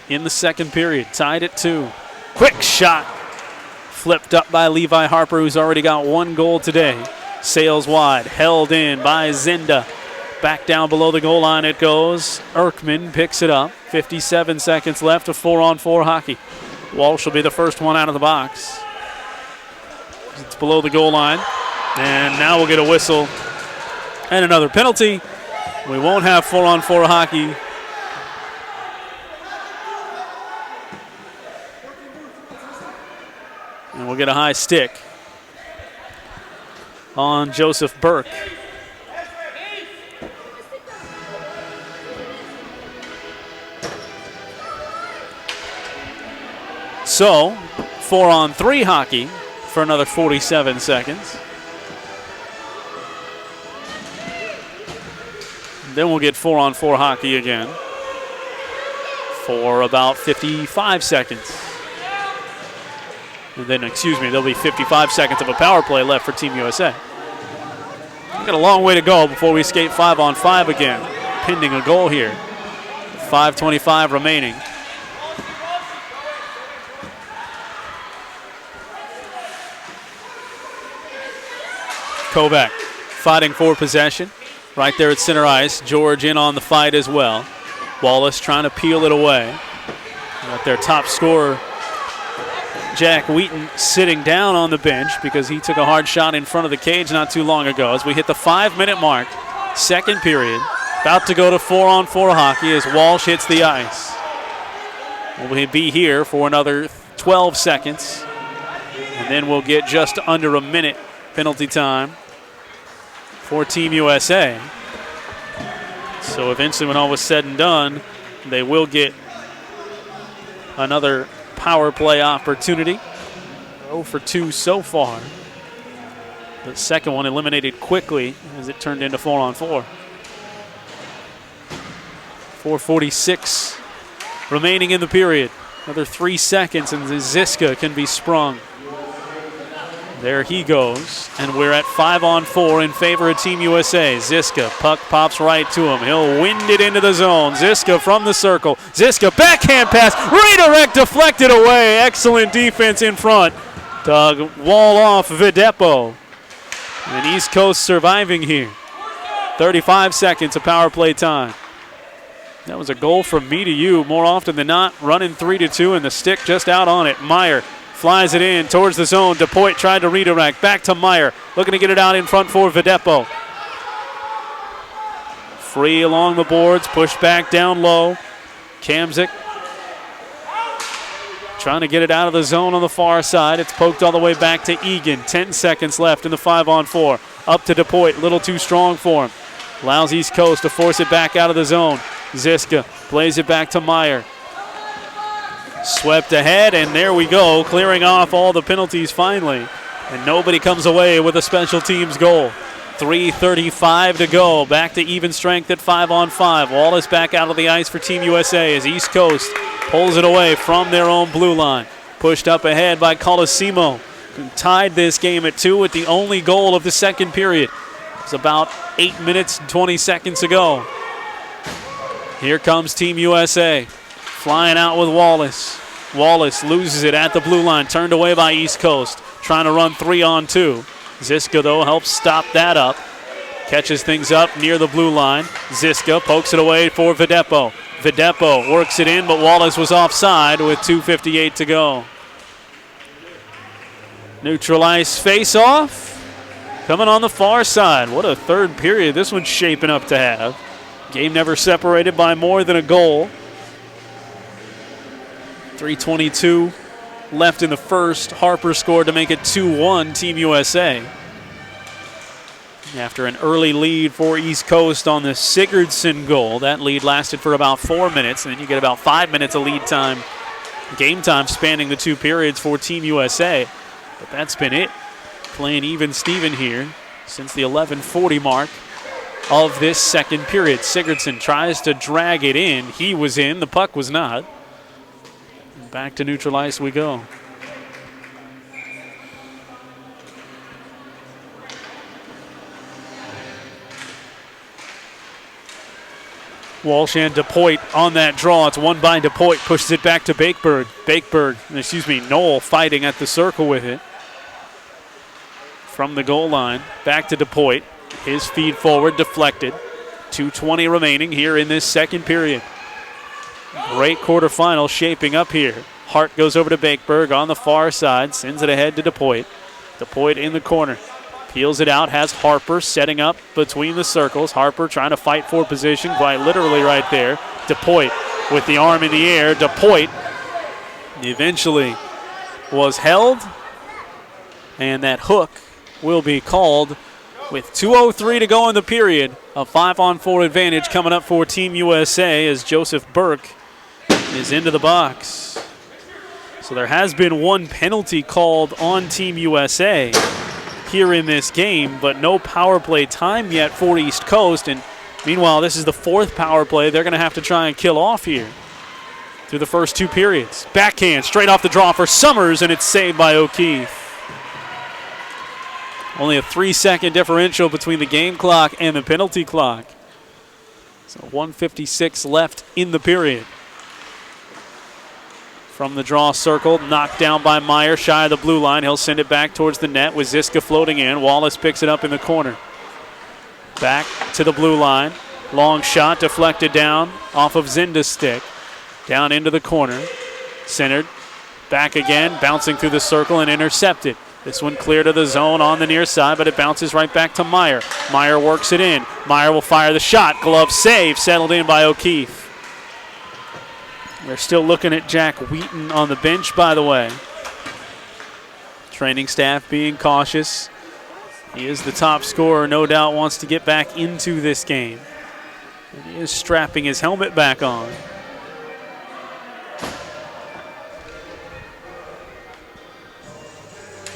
in the second period. Tied at 2. Quick shot. Flipped up by Levi Harper, who's already got 1 goal today. Sails wide. Held in by Zinda. Back down below the goal line it goes. Erkman picks it up. 57 seconds left of 4-on-4 hockey. Walsh will be the first one out of the box. It's below the goal line. And now we'll get a whistle and another penalty. We won't have 4-on-4 hockey. And we'll get a high stick on Joseph Burke. So, 4-on-3 hockey for another 47 seconds. Then we'll get 4-on-4 hockey again for about 55 seconds. And then, there'll be 55 seconds of a power play left for Team USA. We've got a long way to go before we skate 5-on-5 again, pending a goal here. 5:25 remaining. Kovac fighting for possession. Right there at center ice. George in on the fight as well. Wallace trying to peel it away. Got their top scorer, Jack Wheaton, sitting down on the bench because he took a hard shot in front of the cage not too long ago. As we hit the 5-minute mark, second period, about to go to 4-on-4 hockey as Walsh hits the ice. We'll be here for another 12 seconds, and then we'll get just under a minute penalty time for Team USA. So eventually, when all was said and done, they will get another power play opportunity. 0 for 2 so far. The second one eliminated quickly as it turned into 4-on-4. 4:46 remaining in the period. Another 3 seconds and Ziska can be sprung. There he goes, and we're at 5-on-4 in favor of Team USA. Ziska, puck pops right to him. He'll wind it into the zone. Ziska from the circle. Ziska, backhand pass, redirect, deflected away. Excellent defense in front. Doug wall off Videpo. And East Coast surviving here. 35 seconds of power play time. That was a goal from me to you more often than not. Running 3-2 and the stick just out on it. Meyer flies it in towards the zone. DePoit tried to redirect. Back to Meyer. Looking to get it out in front for Videpo. Free along the boards. Pushed back down low. Kamzik trying to get it out of the zone on the far side. It's poked all the way back to Egan. 10 seconds left in the 5-on-4. Up to DePoit. A little too strong for him. Allows East Coast to force it back out of the zone. Ziska plays it back to Meyer. Swept ahead, and there we go, clearing off all the penalties finally. And nobody comes away with a special teams goal. 3:35 to go. Back to even strength at 5-on-5. Wallace back out of the ice for Team USA as East Coast pulls it away from their own blue line. Pushed up ahead by Colosimo, who tied this game at 2 with the only goal of the second period. It's about 8 minutes and 20 seconds ago. Here comes Team USA, flying out with Wallace. Wallace loses it at the blue line, turned away by East Coast, trying to run 3-on-2. Ziska, though, helps stop that up. Catches things up near the blue line. Ziska pokes it away for Videpo. Videpo works it in, but Wallace was offside with 2:58 to go. Neutral ice face-off. Coming on the far side. What a third period this one's shaping up to have. Game never separated by more than a goal. 3:22 left in the first. Harper scored to make it 2-1 Team USA. After an early lead for East Coast on the Sigurdsson goal, that lead lasted for about 4 minutes, and then you get about 5 minutes of lead time, game time spanning the 2 periods for Team USA. But that's been it. Playing even Steven here since the 11:40 mark of this second period. Sigurdsson tries to drag it in. He was in, the puck was not. Back to neutral ice we go. Walsh and DePoit on that draw. It's won by DePoit, pushes it back to Knoll fighting at the circle with it. From the goal line, back to DePoit. His feed forward deflected. 2:20 remaining here in this second period. Great quarterfinal shaping up here. Hart goes over to Bakeberg on the far side, sends it ahead to DePoit. DePoit in the corner. Peels it out, has Harper setting up between the circles. Harper trying to fight for position, quite literally right there. DePoit with the arm in the air. DePoit eventually was held, and that hook will be called with 2:03 to go in the period. A 5-on-4 advantage coming up for Team USA as Joseph Burke is into the box. So there has been one penalty called on Team USA here in this game, but no power play time yet for East Coast. And meanwhile, this is the 4th power play they're going to have to try and kill off here through the first 2 periods. Backhand straight off the draw for Summers, and it's saved by O'Keefe. Only a 3-second differential between the game clock and the penalty clock. So 1:56 left in the period. From the draw circle, knocked down by Meyer, shy of the blue line. He'll send it back towards the net with Ziska floating in. Wallace picks it up in the corner. Back to the blue line. Long shot deflected down off of Zinda's stick. Down into the corner. Centered. Back again, bouncing through the circle and intercepted. This one clear to the zone on the near side, but it bounces right back to Meyer. Meyer works it in. Meyer will fire the shot. Glove save, settled in by O'Keefe. We're still looking at Jack Wheaton on the bench, by the way. Training staff being cautious. He is the top scorer, no doubt wants to get back into this game. And he is strapping his helmet back on.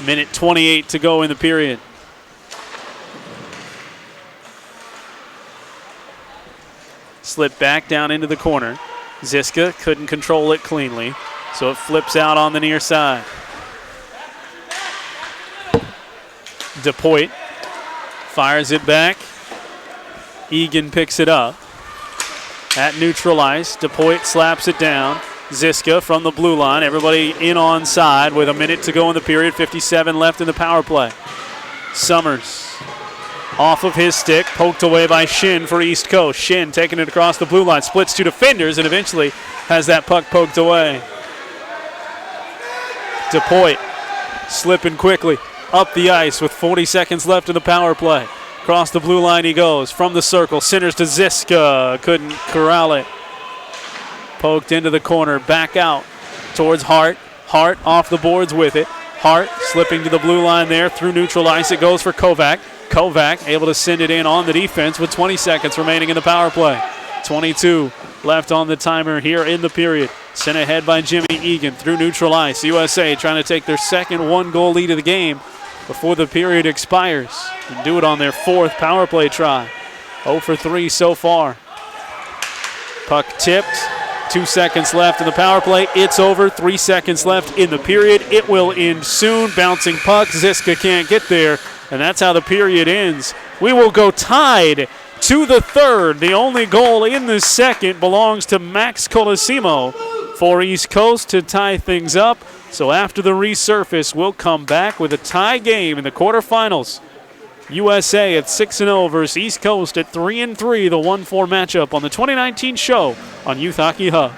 Minute 28 to go in the period. Slip back down into the corner. Ziska couldn't control it cleanly, so it flips out on the near side. DePoit fires it back. Egan picks it up. At neutral ice, DePoit slaps it down. Ziska from the blue line. Everybody in on side with a minute to go in the period. 57 left in the power play. Summers Off of his stick, poked away by Shin for East Coast. Shin taking it across the blue line, splits two defenders, and eventually has that puck poked away. DePoit slipping quickly up the ice with 40 seconds left in the power play. Across the blue line he goes, from the circle, centers to Ziska, couldn't corral it. Poked into the corner, back out towards Hart. Hart off the boards with it. Hart slipping to the blue line there, through neutral ice it goes for Kovac. Kovac able to send it in on the defense with 20 seconds remaining in the power play. 22 left on the timer here in the period. Sent ahead by Jimmy Egan through neutral ice. USA trying to take their second one-goal lead of the game before the period expires and do it on their fourth power play try. 0 for 3 so far. Puck tipped. 2 seconds left in the power play. It's over. 3 seconds left in the period. It will end soon. Bouncing puck. Ziska can't get there. And that's how the period ends. We will go tied to the third. The only goal in the second belongs to Max Colosimo for East Coast to tie things up. So after the resurface, we'll come back with a tie game in the quarterfinals. USA at 6-0 versus East Coast at 3-3, the 1-4 matchup on the 2019 show on Youth Hockey Hub.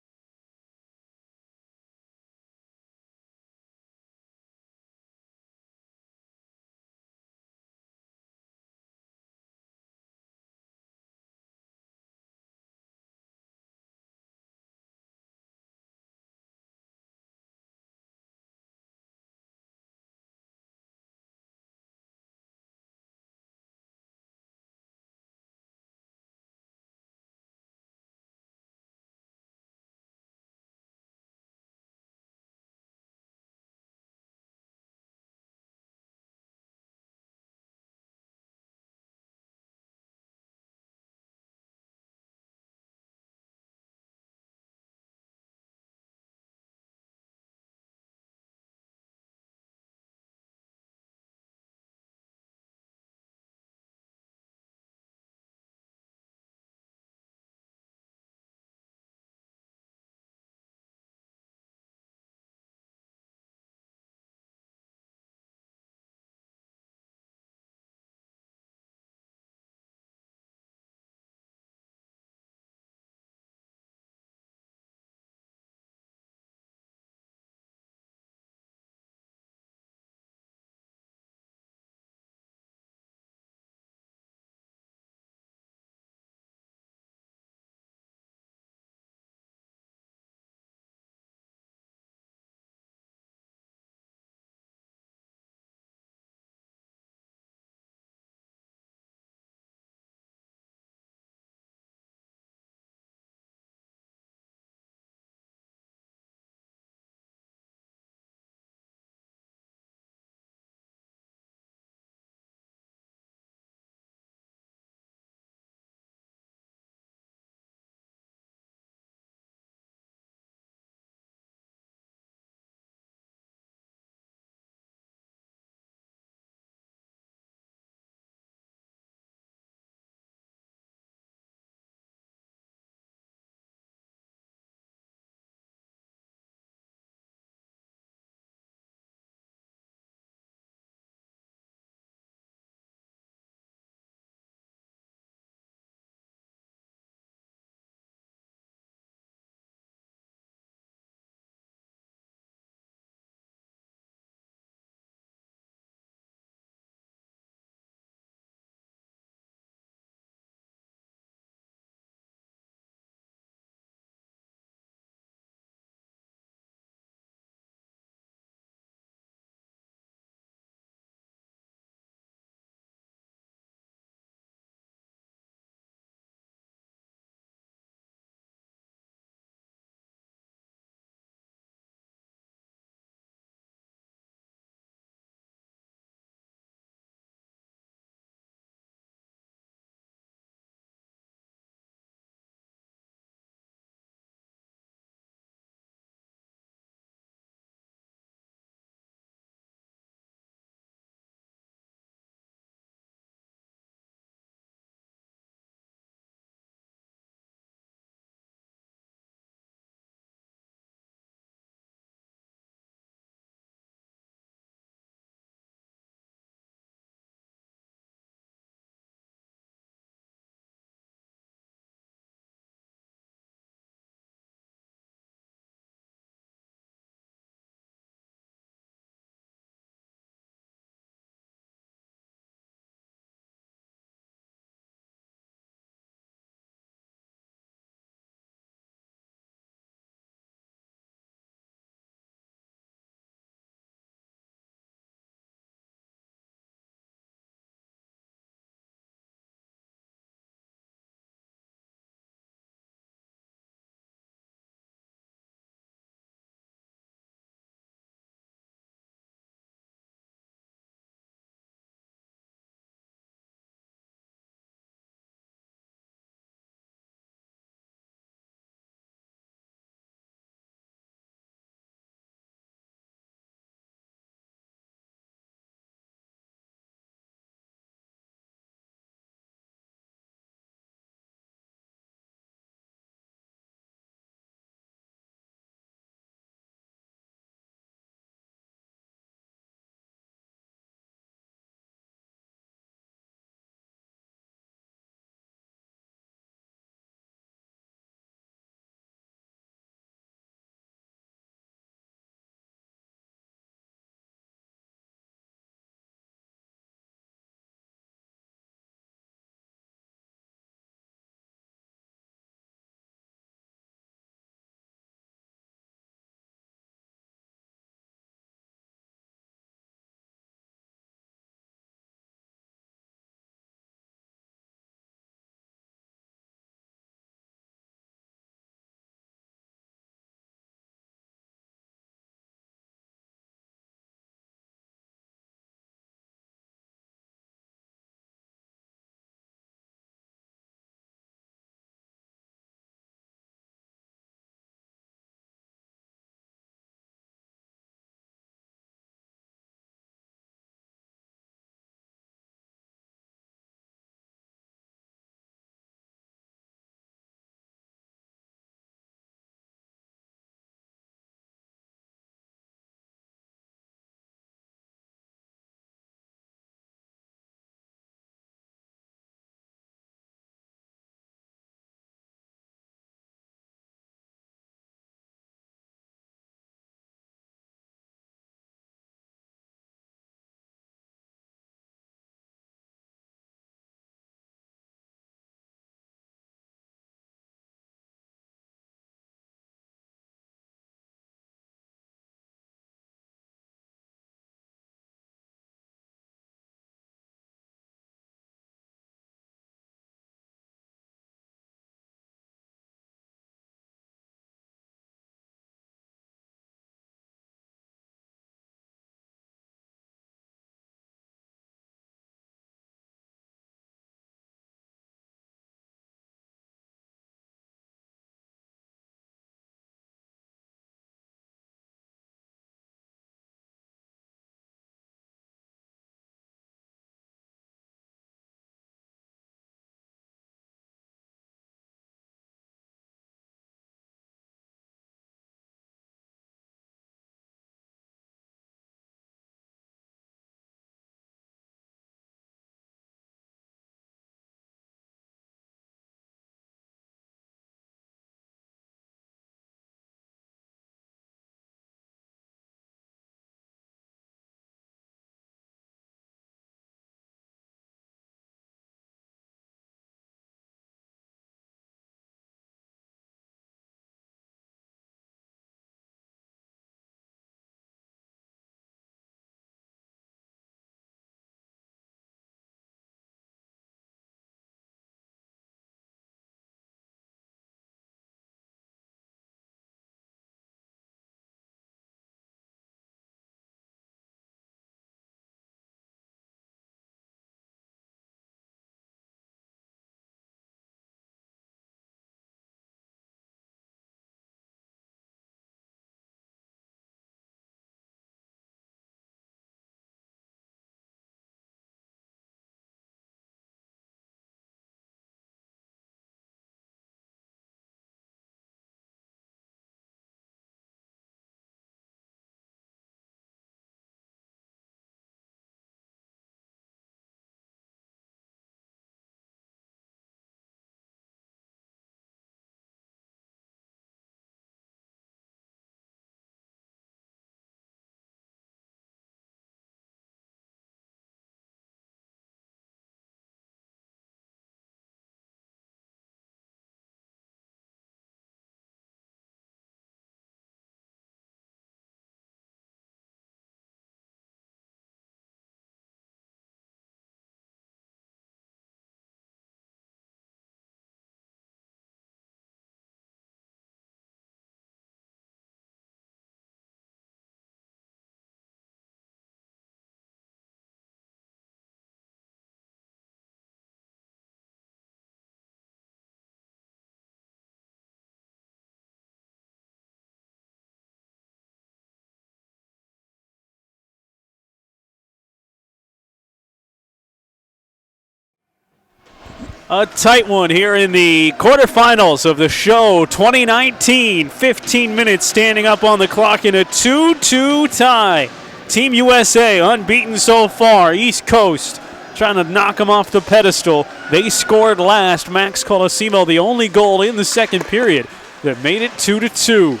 A tight one here in the quarterfinals of the show 2019. 15 minutes standing up on the clock in a 2-2 tie. Team USA unbeaten so far. East Coast trying to knock them off the pedestal. They scored last. Max Colosimo, the only goal in the second period that made it 2-2.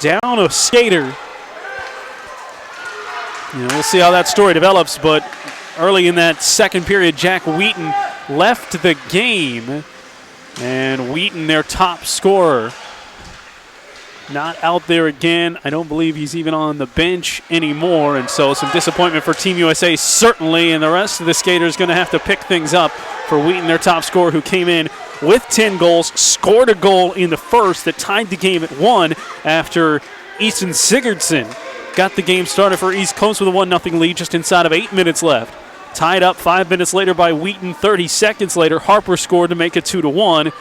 Down a skater. We'll see how that story develops, but early in that second period, Jack Wheaton left the game. And Wheaton, their top scorer, not out there again. I don't believe he's even on the bench anymore. And so some disappointment for Team USA, certainly. And the rest of the skaters going to have to pick things up for Wheaton, their top scorer, who came in with 10 goals, scored a goal in the first that tied the game at 1 after Easton Sigurdsson got the game started for East Coast with a 1-0 lead just inside of 8 minutes left. Tied up 5 minutes later by Wheaton. 30 seconds later, Harper scored to make it 2-1.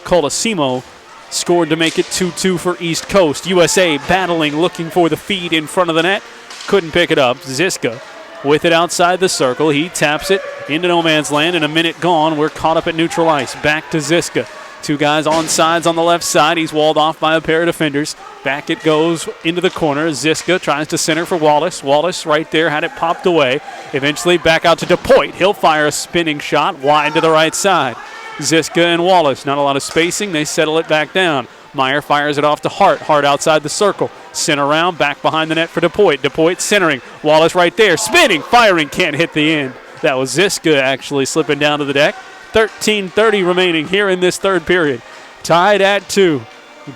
Colosimo scored to make it 2-2 for East Coast. USA battling, looking for the feed in front of the net. Couldn't pick it up. Ziska with it outside the circle. He taps it into no man's land, and a minute gone. We're caught up at neutral ice. Back to Ziska. Two guys on sides on the left side. He's walled off by a pair of defenders. Back it goes into the corner. Ziska tries to center for Wallace. Wallace right there had it popped away. Eventually back out to DePoit. He'll fire a spinning shot wide to the right side. Ziska and Wallace, not a lot of spacing. They settle it back down. Meyer fires it off to Hart. Hart outside the circle. Center around, back behind the net for DePoit. DePoit centering. Wallace right there. Spinning, firing, can't hit the end. That was Ziska actually slipping down to the deck. 13:30 remaining here in this third period. Tied at 2.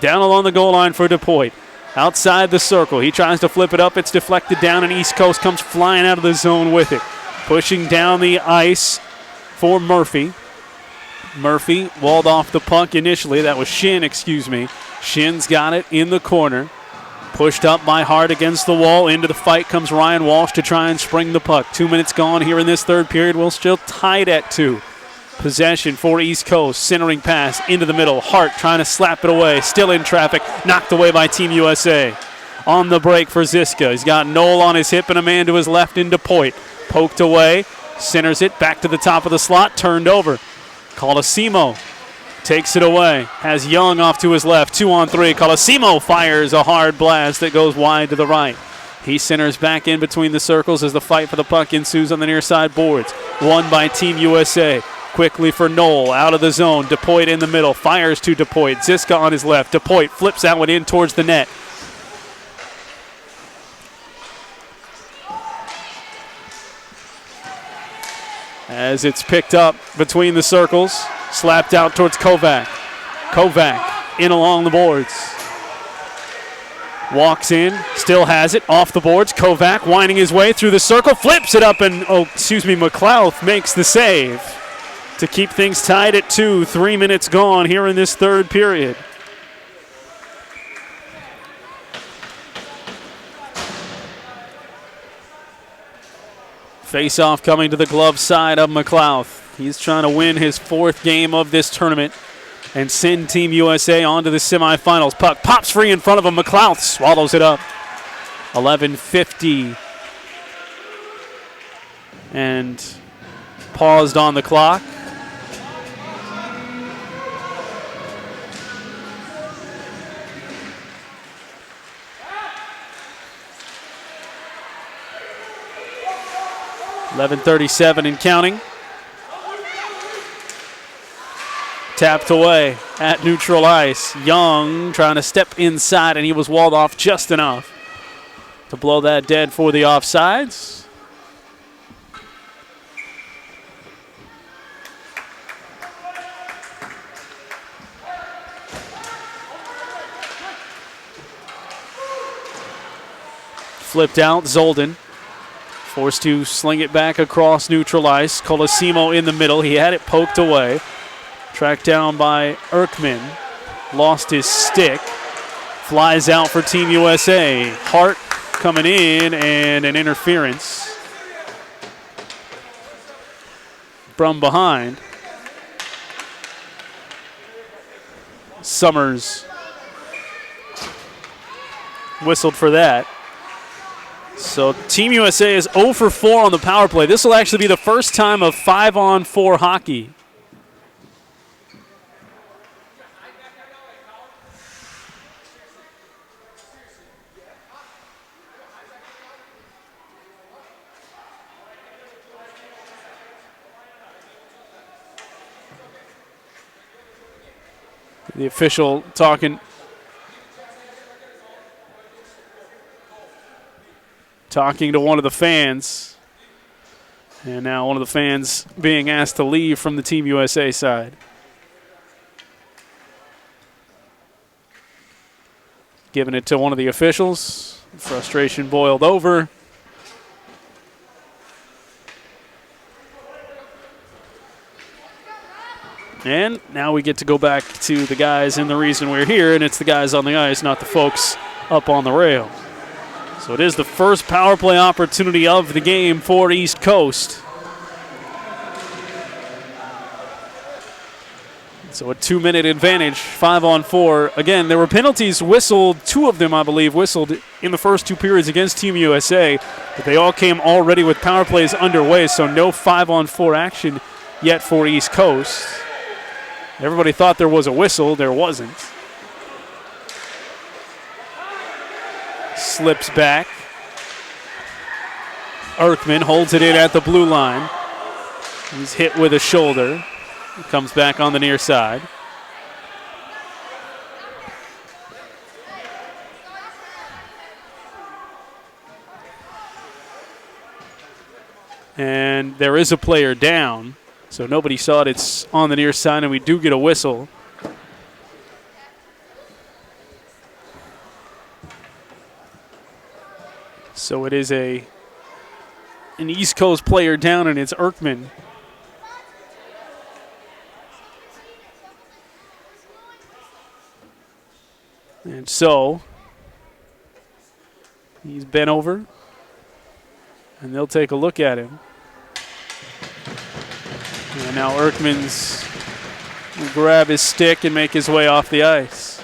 Down along the goal line for DePoit. Outside the circle. He tries to flip it up. It's deflected down, and East Coast comes flying out of the zone with it. Pushing down the ice for Murphy. Murphy walled off the puck initially. That was Shin, excuse me. Shin's got it in the corner. Pushed up by Hart against the wall. Into the fight comes Ryan Walsh to try and spring the puck. 2 minutes gone here in this third period. We're still tied at 2. Possession for East Coast. Centering pass into the middle. Hart trying to slap it away. Still in traffic. Knocked away by Team USA. On the break for Ziska. He's got Knoll on his hip and a man to his left in DePoit. Poked away. Centers it back to the top of the slot. Turned over. Colosimo takes it away. Has Young off to his left. 2-on-3. Colosimo fires a hard blast that goes wide to the right. He centers back in between the circles as the fight for the puck ensues on the near side boards. Won by Team USA. Quickly for Knoll, out of the zone. DePoit in the middle, fires to DePoit. Ziska on his left. DePoit flips that one in towards the net. As it's picked up between the circles, slapped out towards Kovac. Kovac in along the boards. Walks in, still has it, off the boards. Kovac winding his way through the circle, flips it up, and, McLeod makes the save to keep things tied at 2. 3 minutes gone here in this third period. Face-off coming to the glove side of McLeod. He's trying to win his 4th game of this tournament and send Team USA on to the semifinals. Puck pops free in front of him. McLeod swallows it up. 11:50 and paused on the clock. .11:37 and counting. Tapped away at neutral ice. Young trying to step inside, and he was walled off just enough to blow that dead for the offsides. Flipped out, Zolden. Forced to sling it back across neutral ice. Colosimo in the middle. He had it poked away. Tracked down by Erkman. Lost his stick. Flies out for Team USA. Hart coming in and an interference from behind. Summers whistled for that. So Team USA is 0 for 4 on the power play. This will actually be the first time of 5-on-4 hockey The official talking to one of the fans. And now one of the fans being asked to leave from the Team USA side. Giving it to one of the officials. Frustration boiled over. And now we get to go back to the guys and the reason we're here, and it's the guys on the ice, not the folks up on the rail. So it is the first power play opportunity of the game for East Coast. So a 2-minute advantage, 5-on-4. Again, there were penalties whistled, 2 of them, I believe, whistled in the first 2 periods against Team USA, but they all came already with power plays underway, so no 5-on-4 action yet for East Coast. Everybody thought there was a whistle. There wasn't. Slips back. Erkman holds it in at the blue line. He's hit with a shoulder. Comes back on the near side. And there is a player down. So nobody saw it. It's on the near side, and we do get a whistle. So it is an East Coast player down, and it's Erkman. And so he's bent over, and they'll take a look at him. And now Erkman's will grab his stick and make his way off the ice.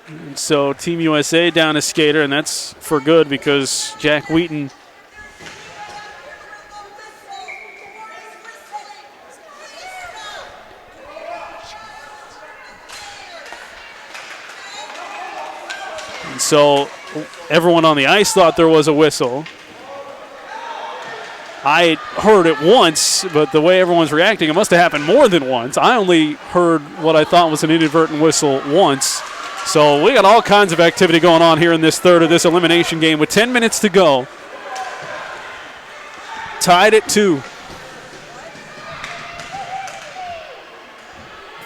And so Team USA down a skater, and that's for good because Jack Wheaton so everyone on the ice thought there was a whistle. I heard it once, but the way everyone's reacting, it must have happened more than once. I only heard what I thought was an inadvertent whistle once. So we got all kinds of activity going on here in this third of this elimination game with 10 minutes to go. Tied at 2.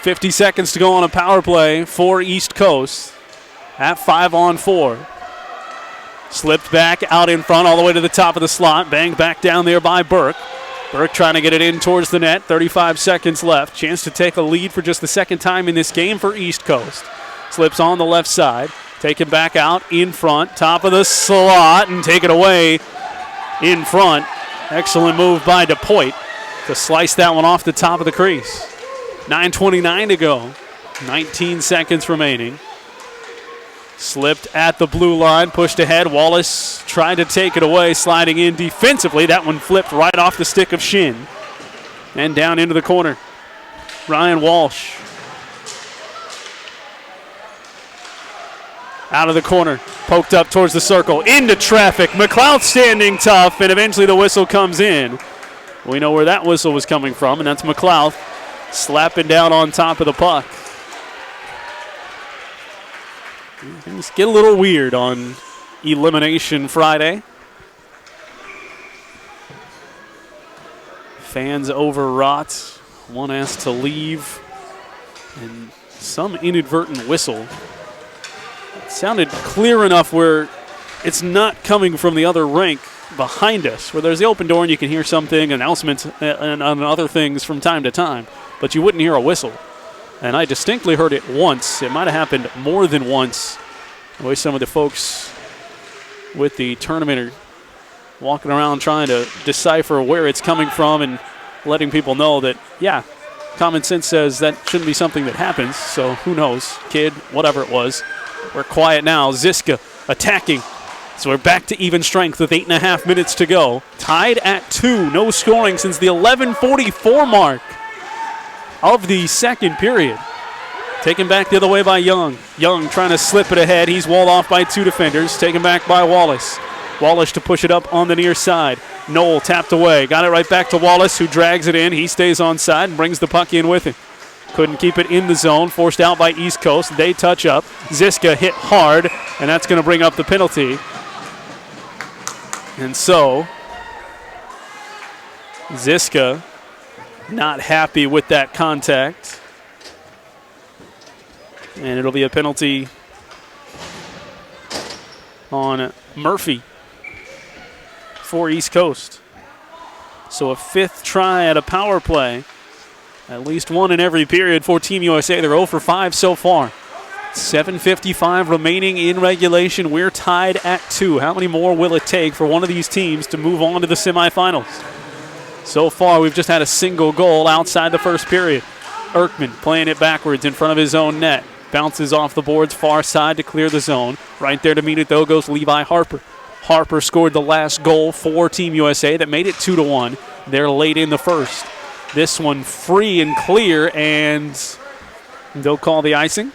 50 seconds to go on a power play for East Coast. At 5-on-4. Slipped back out in front all the way to the top of the slot. Banged back down there by Burke. Burke trying to get it in towards the net. 35 seconds left. Chance to take a lead for just the second time in this game for East Coast. Slips on the left side. Taken back out in front. Top of the slot and take it away in front. Excellent move by DePoit to slice that one off the top of the crease. 9:29 to go. 19 seconds remaining. Slipped at the blue line, pushed ahead. Wallace tried to take it away, sliding in defensively. That one flipped right off the stick of Shin. And down into the corner. Ryan Walsh. Out of the corner, poked up towards the circle, into traffic. McLeod standing tough, and eventually the whistle comes in. We know where that whistle was coming from, and that's McLeod slapping down on top of the puck. Things get a little weird on Elimination Friday. Fans overwrought, one asked to leave, and some inadvertent whistle. It sounded clear enough where it's not coming from the other rink behind us, where there's the open door and you can hear something, announcements and other things from time to time, but you wouldn't hear a whistle. And I distinctly heard it once. It might have happened more than once. The way some of the folks with the tournament are walking around trying to decipher where it's coming from and letting people know that, yeah, common sense says that shouldn't be something that happens. So who knows, kid, whatever it was. We're quiet now. Ziska attacking. So we're back to even strength with 8.5 minutes to go. Tied at 2. No scoring since the 11:44 mark of the second period. Taken back the other way by Young. Young trying to slip it ahead. He's walled off by 2 defenders. Taken back by Wallace. Wallace to push it up on the near side. Knoll tapped away. Got it right back to Wallace, who drags it in. He stays on side and brings the puck in with him. Couldn't keep it in the zone. Forced out by East Coast. They touch up. Ziska hit hard, and that's going to bring up the penalty. And so, Ziska not happy with that contact. And it'll be a penalty on Murphy for East Coast. So a 5th try at a power play. At least one in every period for Team USA. They're 0 for 5 so far. 7:55 remaining in regulation. We're tied at 2. How many more will it take for one of these teams to move on to the semifinals? So far, we've just had a single goal outside the first period. Erkman playing it backwards in front of his own net. Bounces off the boards far side to clear the zone. Right there to meet it, though, goes Levi Harper. Harper scored the last goal for Team USA that made it 2-1. They're late in the first. This one free and clear, and they'll call the icing.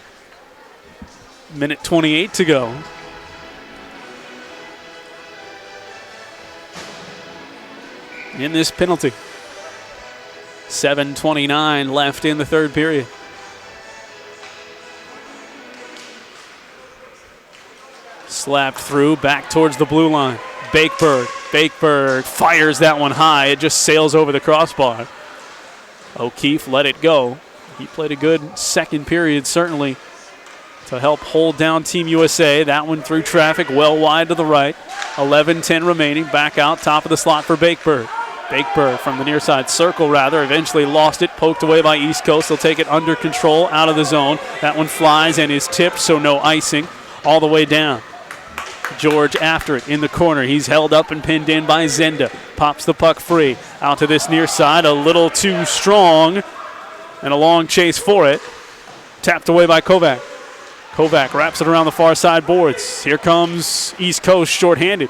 Minute 28 to go. In this penalty. 7:29 left in the third period. Slapped through, back towards the blue line. Bakeberg fires that one high. It just sails over the crossbar. O'Keefe let it go. He played a good second period, certainly, to help hold down Team USA. That one through traffic, well wide to the right. 11:10 remaining. Back out, top of the slot for Bakeberg. Bakeberg from the near side circle, rather. Eventually lost it, poked away by East Coast. They'll take it under control, out of the zone. That one flies and is tipped, so no icing. All the way down. George after it in the corner. He's held up and pinned in by Zenda. Pops the puck free. Out to this near side. A little too strong. And a long chase for it. Tapped away by Kovac. Kovac wraps it around the far side boards. Here comes East Coast shorthanded.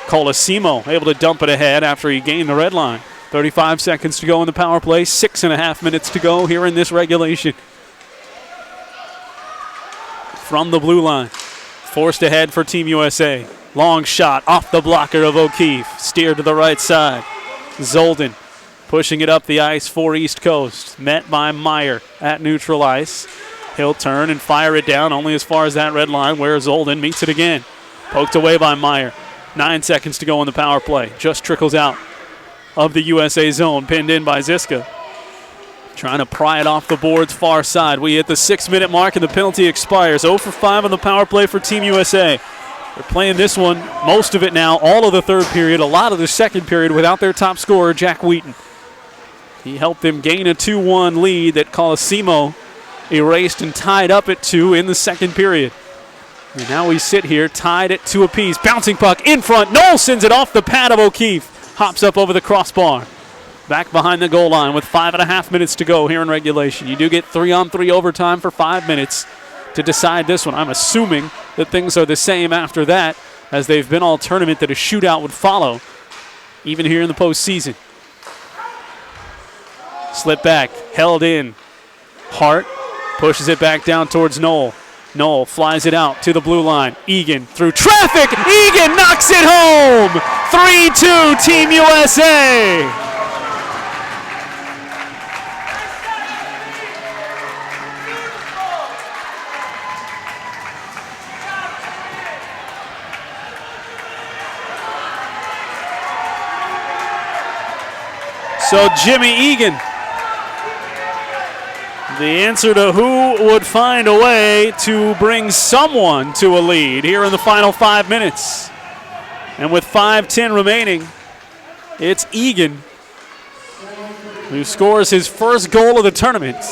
Colosimo able to dump it ahead after he gained the red line. 35 seconds to go in the power play. 6.5 minutes to go here in this regulation. From the blue line. Forced ahead for Team USA. Long shot off the blocker of O'Keefe. Steered to the right side. Zolden pushing it up the ice for East Coast. Met by Meyer at neutral ice. He'll turn and fire it down only as far as that red line where Zolden meets it again. Poked away by Meyer. 9 seconds to go in the power play. Just trickles out of the USA zone. Pinned in by Ziska. Trying to pry it off the boards far side. We hit the 6-minute mark and the penalty expires. 0 for 5 on the power play for Team USA. They're playing this one, most of it now, all of the third period, a lot of the second period without their top scorer, Jack Wheaton. He helped them gain a 2-1 lead that Colosimo erased and tied up at 2 in the second period. And now we sit here tied at 2 apiece. Bouncing puck in front. Knoll sends it off the pad of O'Keefe. Hops up over the crossbar. Back behind the goal line with 5.5 minutes to go here in regulation. You do get 3-on-3 overtime for 5 minutes to decide this one. I'm assuming that things are the same after that, as they've been all tournament, that a shootout would follow, even here in the postseason. Slip back, held in. Hart pushes it back down towards Knoll. Knoll flies it out to the blue line. Egan through traffic. Egan knocks it home. 3-2 Team USA. So Jimmy Egan, the answer to who would find a way to bring someone to a lead here in the final 5 minutes. And with 5:10 remaining, it's Egan who scores his first goal of the tournament.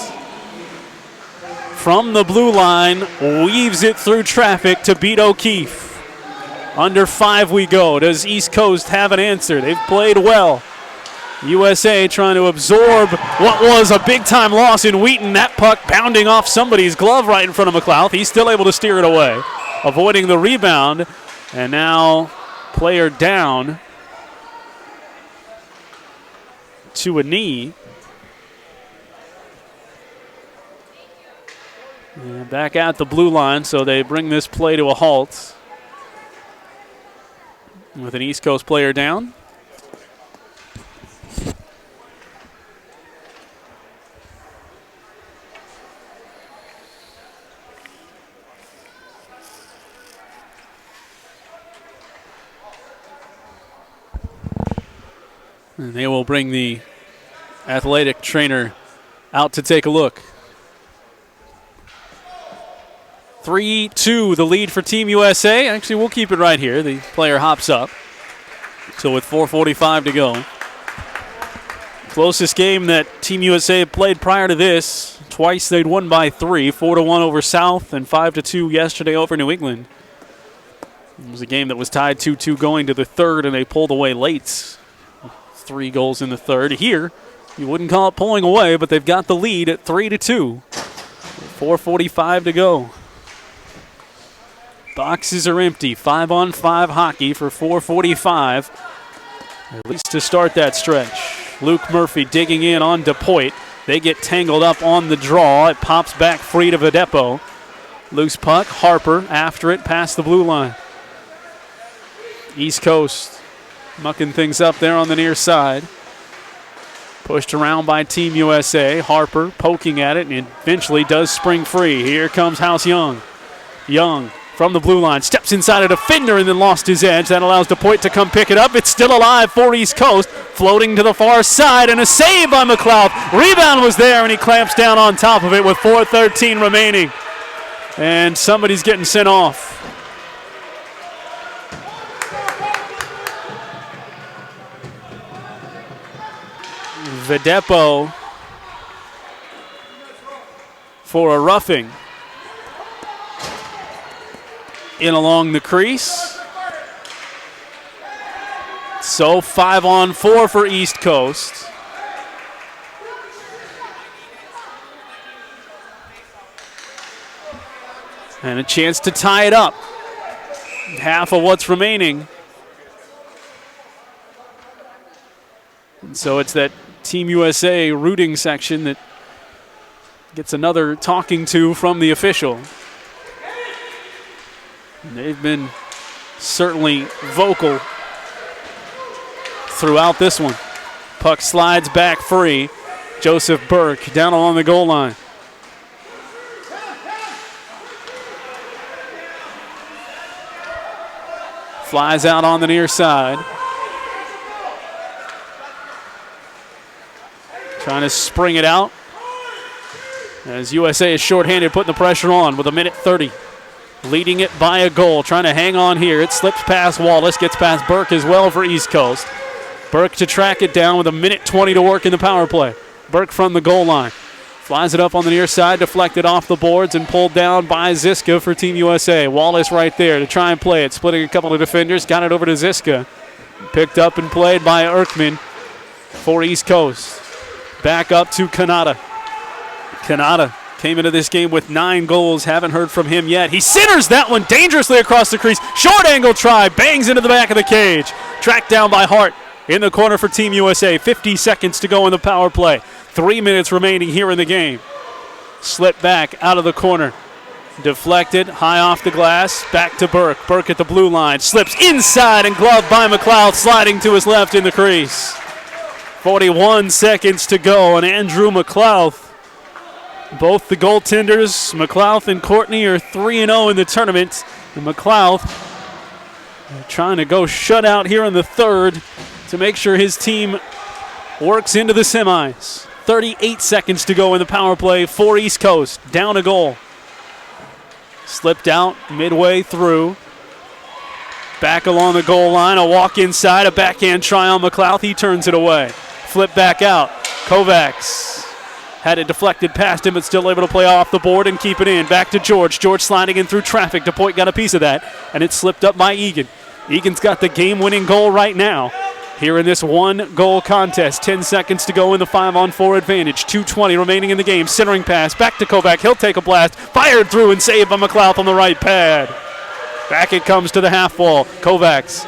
From the blue line, weaves it through traffic to beat O'Keefe. Under 5 we go. Does East Coast have an answer? They've played well. USA trying to absorb what was a big-time loss in Wheaton. That puck bounding off somebody's glove right in front of McLeod. He's still able to steer it away, avoiding the rebound. And now player down to a knee. And back at the blue line, so they bring this play to a halt with an East Coast player down. And they will bring the athletic trainer out to take a look. 3-2, the lead for Team USA. Actually, we'll keep it right here. The player hops up. So with 4:45 to go. Closest game that Team USA played prior to this. Twice they'd won by 3, 4-1 over South and 5-2 yesterday over New England. It was a game that was tied 2-2 going to the third, and they pulled away late. 3 goals in the third. Here, you wouldn't call it pulling away, but they've got the lead at 3-2. 4:45 to go. Boxes are empty. 5-on-5 hockey for 4:45. At least to start that stretch. Luke Murphy digging in on DePoit. They get tangled up on the draw. It pops back free to Videpo. Loose puck. Harper after it past the blue line. East Coast mucking things up there on the near side. Pushed around by Team USA. Harper poking at it and eventually does spring free. Here comes House Young. Young from the blue line steps inside a defender and then lost his edge. That allows DePoit to come pick it up. It's still alive for East Coast. Floating to the far side and a save by McLeod. Rebound was there and he clamps down on top of it with 4:13 remaining. And somebody's getting sent off. Videpo for a roughing. In along the crease. So 5-on-4 for East Coast. And a chance to tie it up. Half of what's remaining. And so it's that Team USA rooting section that gets another talking to from the official. And they've been certainly vocal throughout this one. Puck slides back free. Joseph Burke down along the goal line. Flies out on the near side. Trying to spring it out. As USA is shorthanded, putting the pressure on with 1:30. Leading it by a goal, trying to hang on here. It slips past Wallace, gets past Burke as well for East Coast. Burke to track it down with 1:20 to work in the power play. Burke from the goal line. Flies it up on the near side, deflected off the boards and pulled down by Ziska for Team USA. Wallace right there to try and play it, splitting a couple of defenders, got it over to Ziska. Picked up and played by Erkman for East Coast. Back up to Kanata. Kanata came into this game with 9 goals. Haven't heard from him yet. He centers that one dangerously across the crease. Short angle try. Bangs into the back of the cage. Tracked down by Hart in the corner for Team USA. 50 seconds to go in the power play. 3 minutes remaining here in the game. Slip back out of the corner. Deflected high off the glass. Back to Burke. Burke at the blue line. Slips inside and gloved by McLeod. Sliding to his left in the crease. 41 seconds to go. And Andrew McLeod. Both the goaltenders, McLeod and Courtney, are 3-0 in the tournament. And McLeod trying to go shutout here in the third to make sure his team works into the semis. 38 seconds to go in the power play for East Coast. Down a goal. Slipped out midway through. Back along the goal line. A walk inside. A backhand try on McLeod. He turns it away. Flip back out. Kovacs had it deflected past him, but still able to play off the board and keep it in. Back to George. George sliding in through traffic. DePoit got a piece of that, and it slipped up by Egan. Egan's got the game-winning goal right now here in this one-goal contest. 10 seconds to go in the 5-on-4 advantage. 2:20 remaining in the game. Centering pass. Back to Kovac. He'll take a blast. Fired through and saved by McLeod on the right pad. Back it comes to the half wall. Kovacs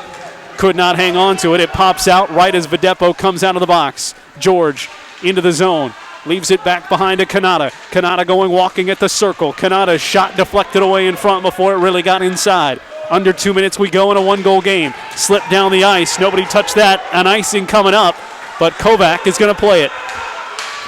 could not hang on to it. It pops out right as Videpo comes out of the box. George into the zone. Leaves it back behind to Kanata. Kanata walking at the circle. Kanata's shot deflected away in front before it really got inside. Under 2 minutes we go in a 1-goal game. Slip down the ice. Nobody touched that. An icing coming up, but Kovac is going to play it.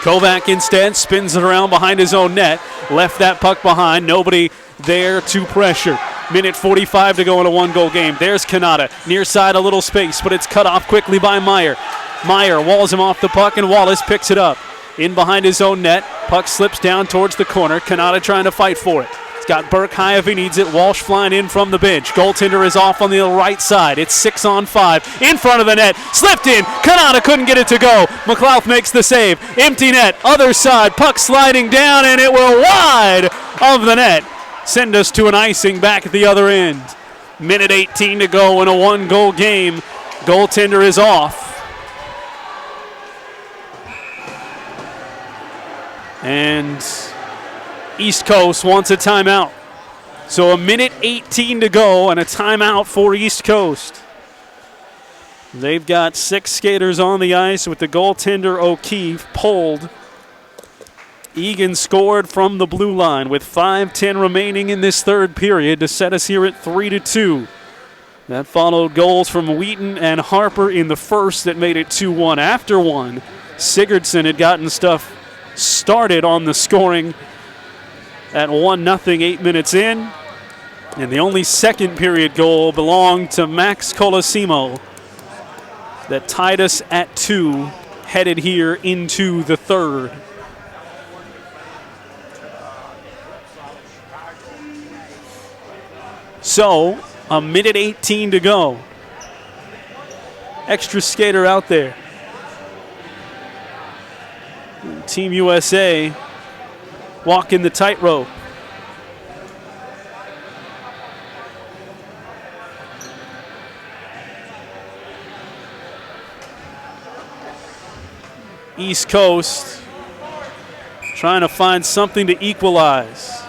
Kovac instead spins it around behind his own net. Left that puck behind. Nobody there to pressure. Minute 45 to go in a 1-goal game. There's Kanata. Near side, a little space, but it's cut off quickly by Meyer. Meyer walls him off the puck, and Wallace picks it up. In behind his own net. Puck slips down towards the corner. Kanata trying to fight for it. He's got Burke high if he needs it. Walsh flying in from the bench. Goaltender is off on the right side. It's 6-on-5. In front of the net. Slipped in. Kanata couldn't get it to go. McLeod makes the save. Empty net. Other side. Puck sliding down, and it will wide of the net. Send us to an icing back at the other end. Minute 18 to go in a 1-goal game. Goaltender is off. And East Coast wants a timeout. So a minute 18 to go and a timeout for East Coast. They've got 6 skaters on the ice with the goaltender O'Keefe pulled. Egan scored from the blue line with 5:10 remaining in this third period to set us here at 3-2. That followed goals from Wheaton and Harper in the first that made it 2-1. After one, Sigurdsson had gotten stuff started on the scoring at 1-0 8 minutes in. And the only second period goal belonged to Max Colosimo that tied us at 2, headed here into the third. So, a minute 18 to go. Extra skater out there. Team USA walking the tightrope. East Coast trying to find something to equalize.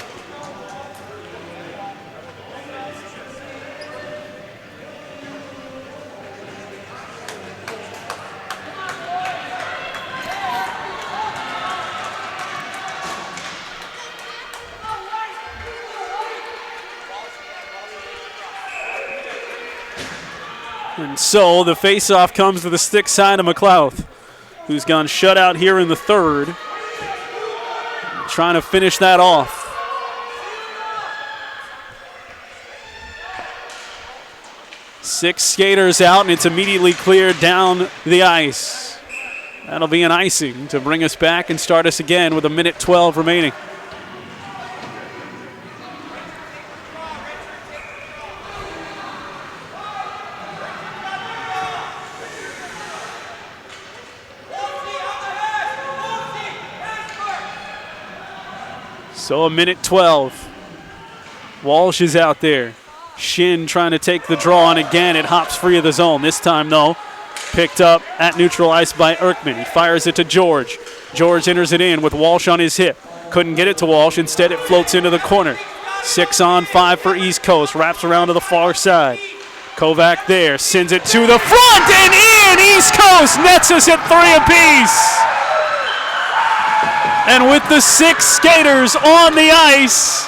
And so the faceoff comes to the stick side of McLeod, who's gone shutout here in the third. Trying to finish that off. Six skaters out, and it's immediately cleared down the ice. That'll be an icing to bring us back and start us again with a minute 12 remaining. So a minute 12. Walsh is out there. Shin trying to take the draw, and again it hops free of the zone. This time, though, picked up at neutral ice by Erkman. He fires it to George. George enters it in with Walsh on his hip. Couldn't get it to Walsh. Instead, it floats into the corner. 6-on-5 for East Coast. Wraps around to the far side. Kovac there. Sends it to the front and in. East Coast nets us at 3 apiece. And with the 6 skaters on the ice,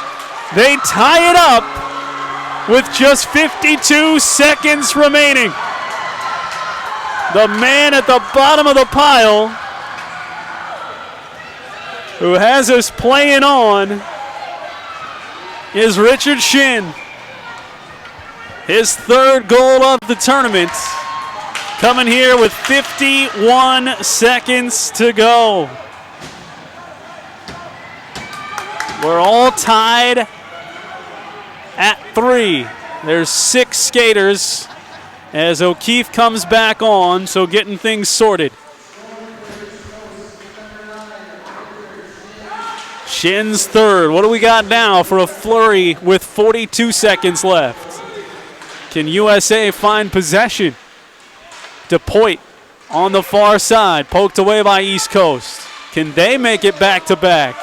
they tie it up with just 52 seconds remaining. The man at the bottom of the pile who has us playing on is Richard Shin. His third goal of the tournament, coming here with 51 seconds to go. We're all tied at 3. There's 6 skaters as O'Keefe comes back on, so getting things sorted. Shin's third. What do we got now for a flurry with 42 seconds left? Can USA find possession? DePoit on the far side, poked away by East Coast. Can they make it back to back?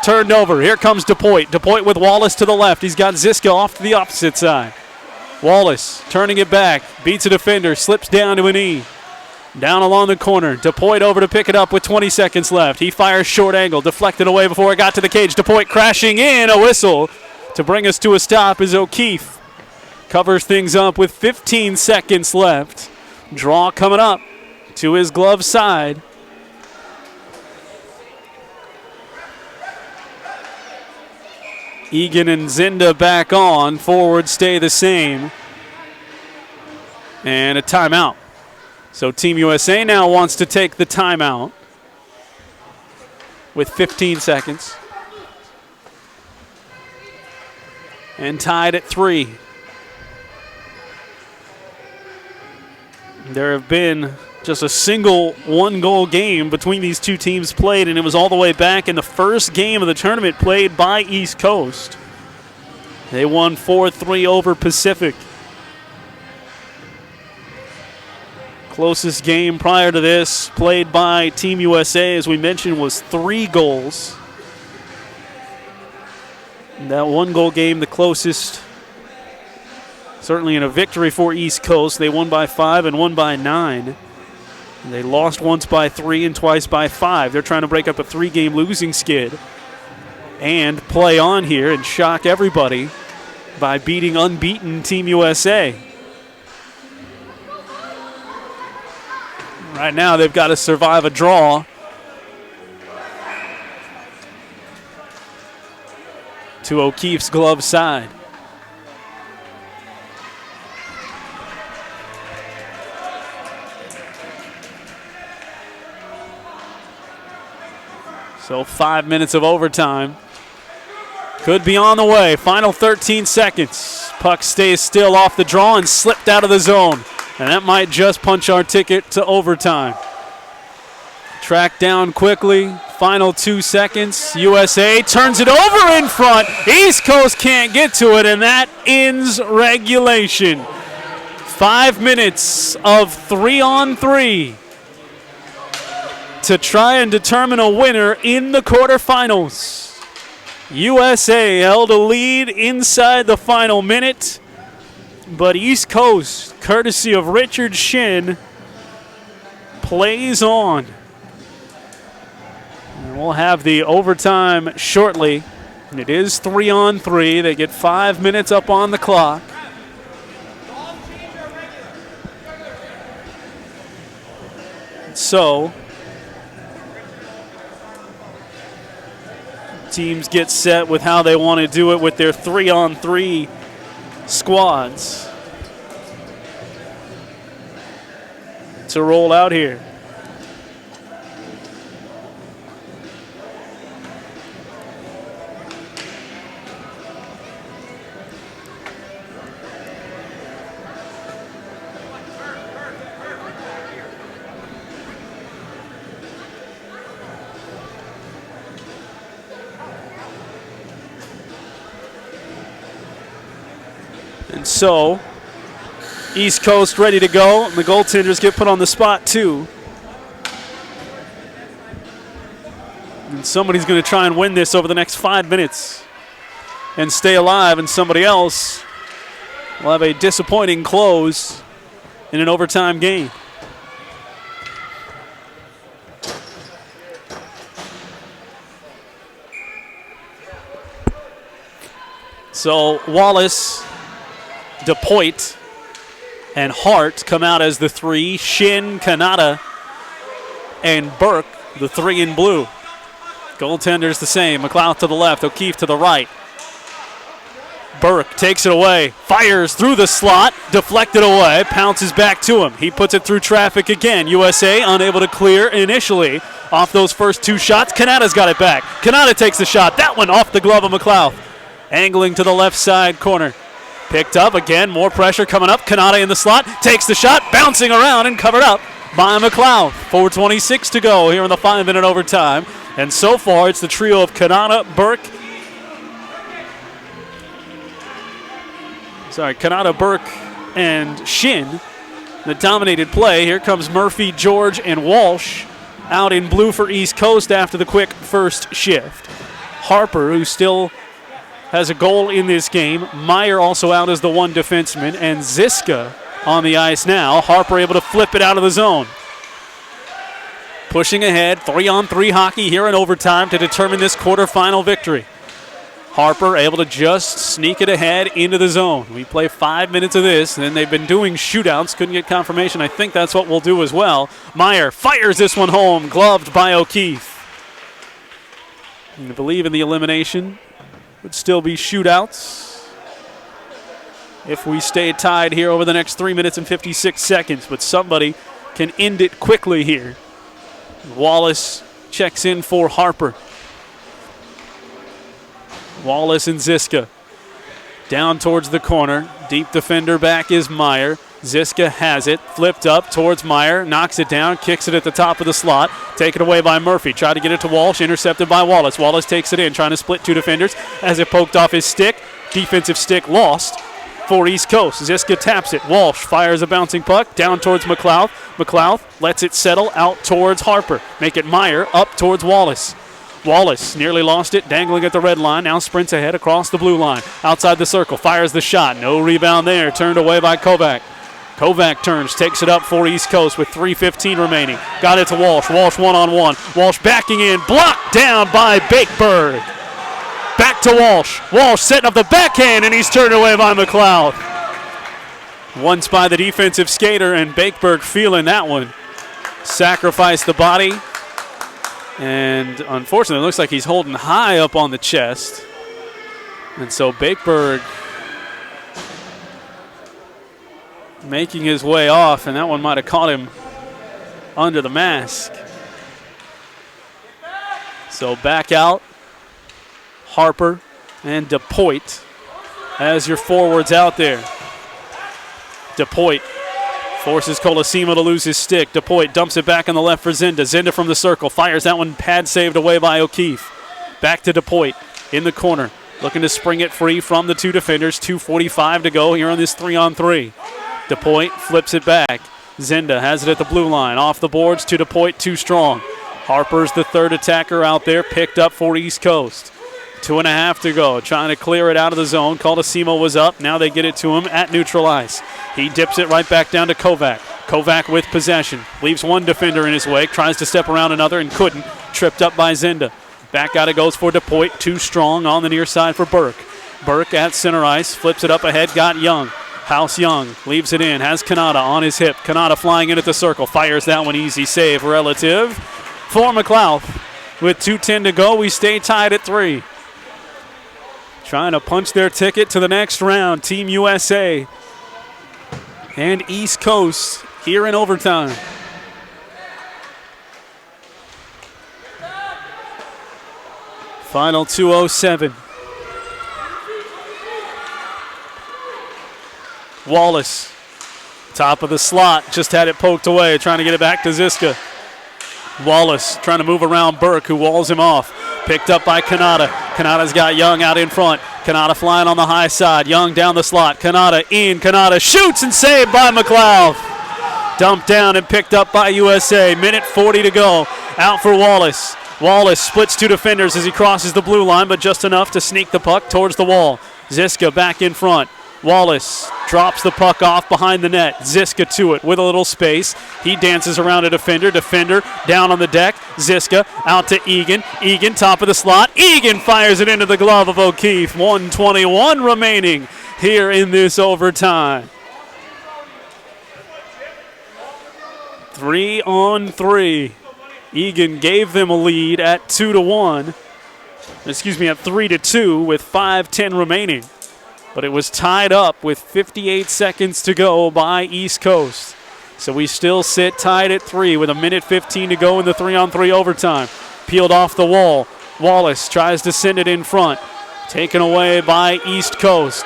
Turned over. Here comes DePoit. DePoit with Wallace to the left. He's got Ziska off to the opposite side. Wallace turning it back. Beats a defender. Slips down to a knee. Down along the corner. DePoit over to pick it up with 20 seconds left. He fires short angle, deflected away before it got to the cage. DePoit crashing in. A whistle to bring us to a stop as O'Keefe covers things up with 15 seconds left. Draw coming up to his glove side. Egan and Zinda back on. Forwards stay the same. And a timeout. So Team USA now wants to take the timeout with 15 seconds. And tied at 3. There have been just a single one-goal game between these two teams played, and it was all the way back in the first game of the tournament played by East Coast. They won 4-3 over Pacific. Closest game prior to this played by Team USA, as we mentioned, was 3 goals. That one-goal game, the closest, certainly in a victory for East Coast. They won by 5 and won by 9. They lost once by 3 and twice by 5. They're trying to break up a 3-game losing skid and play on here and shock everybody by beating unbeaten Team USA. Right now, they've got to survive a draw to O'Keefe's glove side. So 5 minutes of overtime could be on the way. Final 13 seconds. Puck stays still off the draw and slipped out of the zone. And that might just punch our ticket to overtime. Tracked down quickly. Final 2 seconds. USA turns it over in front. East Coast can't get to it, and that ends regulation. 5 minutes of 3-on-3 to try and determine a winner in the quarterfinals. USA held a lead inside the final minute, but East Coast, courtesy of Richard Shin, plays on. And we'll have the overtime shortly. And it is 3-on-3. They get 5 minutes up on the clock. So teams get set with how they want to do it with their 3-on-3 squads to roll out here. And so, East Coast ready to go, and the goaltenders get put on the spot too. And somebody's going to try and win this over the next 5 minutes and stay alive, and somebody else will have a disappointing close in an overtime game. So Wallace, DePoit, and Hart come out as the 3. Shin, Kanata, and Burke, the 3 in blue. Goaltenders the same. McLeod to the left, O'Keefe to the right. Burke takes it away, fires through the slot, deflected away, pounces back to him. He puts it through traffic again. USA unable to clear initially off those first 2 shots. Kanata's got it back. Kanata takes the shot. That one off the glove of McLeod. Angling to the left side corner. Picked up again, more pressure coming up. Kanata in the slot, takes the shot, bouncing around and covered up by McLeod. 4:26 to go here in the 5-minute overtime. And so far, it's the trio of Kanata, Burke, and Shin that dominated play. Here comes Murphy, George, and Walsh out in blue for East Coast after the quick first shift. Harper, who still has a goal in this game. Meyer also out as the 1 defenseman, and Ziska on the ice now. Harper able to flip it out of the zone. pushing ahead. 3-on-3 hockey here in overtime to determine this quarterfinal victory. Harper able to just sneak it ahead into the zone. We play 5 minutes of this, and they've been doing shootouts. Couldn't get confirmation. I think that's what we'll do as well. Meyer fires this one home, gloved by O'Keefe. And I believe in the elimination would still be shootouts if we stay tied here over the next 3 minutes and 56 seconds. But somebody can end it quickly here. Wallace checks in for Harper. Wallace and Ziska down towards the corner. Deep defender back is Meyer. Ziska has it, flipped up towards Meyer, knocks it down, kicks it at the top of the slot. Taken away by Murphy. Tried to get it to Walsh, intercepted by Wallace. Wallace takes it in, trying to split two defenders as it poked off his stick. Defensive stick lost for East Coast. Ziska taps it. Walsh fires a bouncing puck down towards McLeod. McLeod lets it settle out towards Harper. Make it Meyer up towards Wallace. Wallace nearly lost it, dangling at the red line. Now sprints ahead across the blue line. Outside the circle, fires the shot. No rebound there. Turned away by Kovac. Kovac turns, takes it up for East Coast with 3:15 remaining. Got it to Walsh. Walsh one-on-one. Walsh backing in. Blocked down by Bakeberg. Back to Walsh. Walsh setting up the backhand, and he's turned away by McLeod. Once by the defensive skater, and Bakeberg feeling that one. Sacrificed the body. And unfortunately, it looks like he's holding high up on the chest. And so Bakeberg making his way off, and that one might have caught him under the mask. So back out, Harper and DePoit as your forwards out there. DePoit forces Colosimo to lose his stick. DePoit dumps it back on the left for Zinda. Zinda from the circle. Fires that one, pad saved away by O'Keefe. Back to DePoit in the corner. Looking to spring it free from the two defenders. 2:45 to go here on this 3-on-3. DePoit flips it back. Zinda has it at the blue line. Off the boards to DePoit, too strong. Harper's the third attacker out there. Picked up for East Coast. 2.5 to go. Trying to clear it out of the zone. Colosimo was up. Now they get it to him at neutral ice. He dips it right back down to Kovac. Kovac with possession. Leaves one defender in his wake. Tries to step around another and couldn't. Tripped up by Zinda. Back out it goes for DePoit. Too strong on the near side for Burke. Burke at center ice. Flips it up ahead. Got Young. House Young leaves it in. Has Kanata on his hip. Kanata flying in at the circle. Fires that one. Easy save relative for McLeod. With 2:10 to go, we stay tied at 3. Trying to punch their ticket to the next round. Team USA and East Coast here in overtime. Final 2:07. Wallace, top of the slot, just had it poked away, trying to get it back to Ziska. Wallace trying to move around Burke, who walls him off. Picked up by Kanata. Kanata's got Young out in front. Kanata flying on the high side. Young down the slot. Kanata in. Kanata shoots and saved by McLeod. Dumped down and picked up by USA. Minute 40 to go. Out for Wallace. Wallace splits two defenders as he crosses the blue line, but just enough to sneak the puck towards the wall. Ziska back in front. Wallace drops the puck off behind the net. Ziska to it with a little space. He dances around a defender. Defender down on the deck. Ziska out to Egan. Egan top of the slot. Egan fires it into the glove of O'Keefe. 1:21 remaining here in this overtime. 3-on-3. Egan gave them a lead at 2-1. Excuse me, at 3-2 with 5:10 remaining. But it was tied up with 58 seconds to go by East Coast. So we still sit tied at 3 with a minute 15 to go in the 3-on-3 overtime. Peeled off the wall. Wallace tries to send it in front. Taken away by East Coast.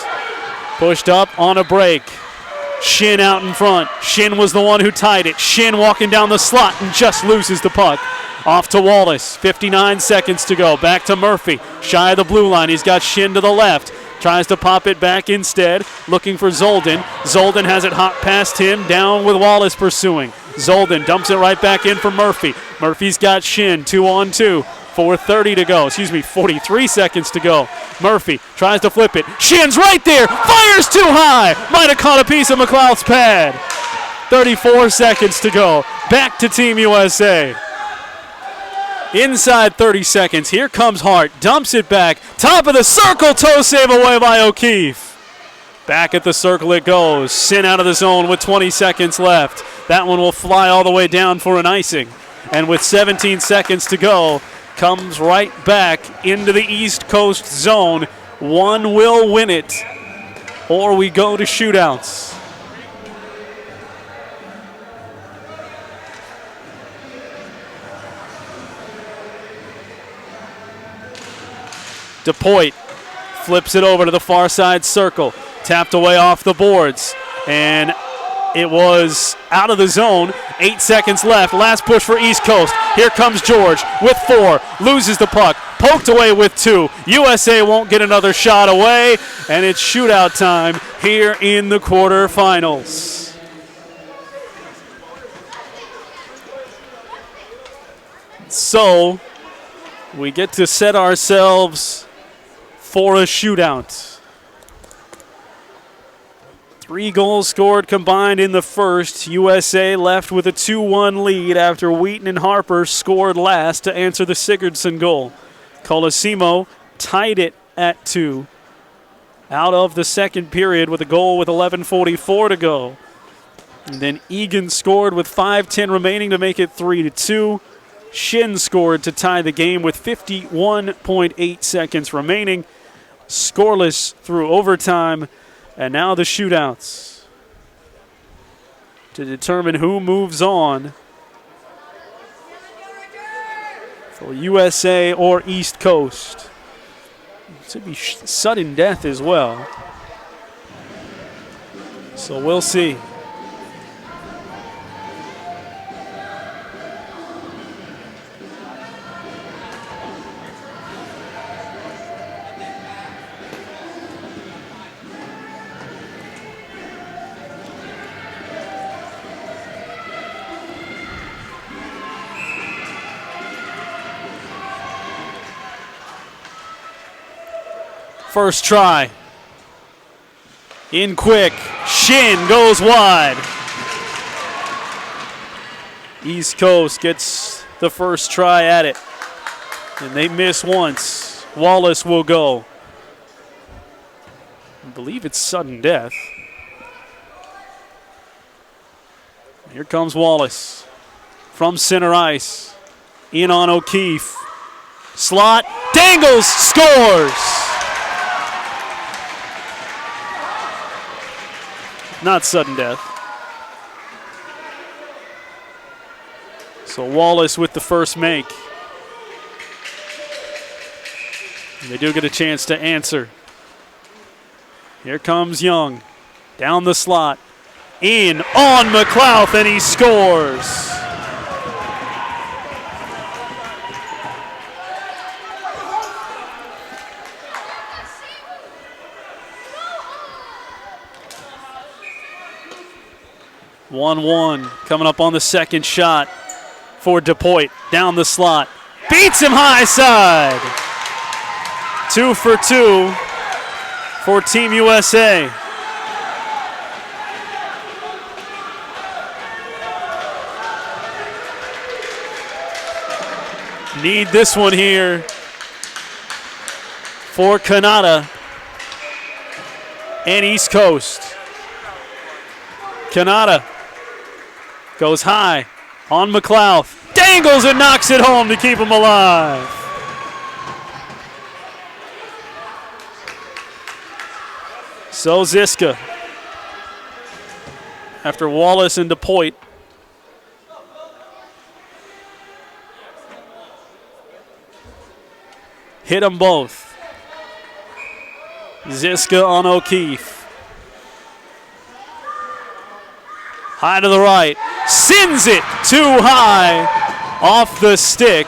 Pushed up on a break. Shin out in front. Shin was the one who tied it. Shin walking down the slot and just loses the puck. Off to Wallace. 59 seconds to go. Back to Murphy. Shy of the blue line. He's got Shin to the left. Tries to pop it back instead, looking for Zoldan. Zoldan has it hot past him, down with Wallace pursuing. Zoldan dumps it right back in for Murphy. Murphy's got Shin, 2-on-2. 4:30 to go, 43 seconds to go. Murphy tries to flip it. Shin's right there, fires too high. Might have caught a piece of McLeod's pad. 34 seconds to go. Back to Team USA. Inside 30 seconds. Here comes Hart. Dumps it back. Top of the circle. Toe save away by O'Keefe. Back at the circle it goes. Sin out of the zone with 20 seconds left. That one will fly all the way down for an icing. And with 17 seconds to go, comes right back into the East Coast zone. One will win it, or we go to shootouts. DePoit flips it over to the far side circle. Tapped away off the boards. And it was out of the zone. 8 seconds left. Last push for East Coast. Here comes George with 4. Loses the puck. Poked away with 2. USA won't get another shot away. And it's shootout time here in the quarterfinals. So we get to set ourselves for a shootout. 3 goals scored combined in the first. USA left with a 2-1 lead after Wheaton and Harper scored last to answer the Sigurdsson goal. Colosimo tied it at 2 out of the second period with a goal with 11:44 to go. And then Egan scored with 5:10 remaining to make it 3-2. Shin scored to tie the game with 51.8 seconds remaining. Scoreless through overtime. And now the shootouts to determine who moves on for USA or East Coast. It should be sudden death as well. So we'll see. First try. In quick. Shin goes wide. East Coast gets the first try at it. And they miss once. Wallace will go. I believe it's sudden death. Here comes Wallace from center ice. In on O'Keefe. Slot. Dangles. Scores. Not sudden death. So Wallace with the first make. And they do get a chance to answer. Here comes Young. Down the slot. In on McLeod, and he scores. One coming up on the second shot for DePoit. Down the slot. Beats him high side. 2 for 2 for Team USA. Need this one here for Kanata and East Coast. Kanata goes high on McLeod. Dangles and knocks it home to keep him alive. So Ziska, after Wallace and DePoit, hit them both. Ziska on O'Keefe. High to the right. Sends it too high off the stick.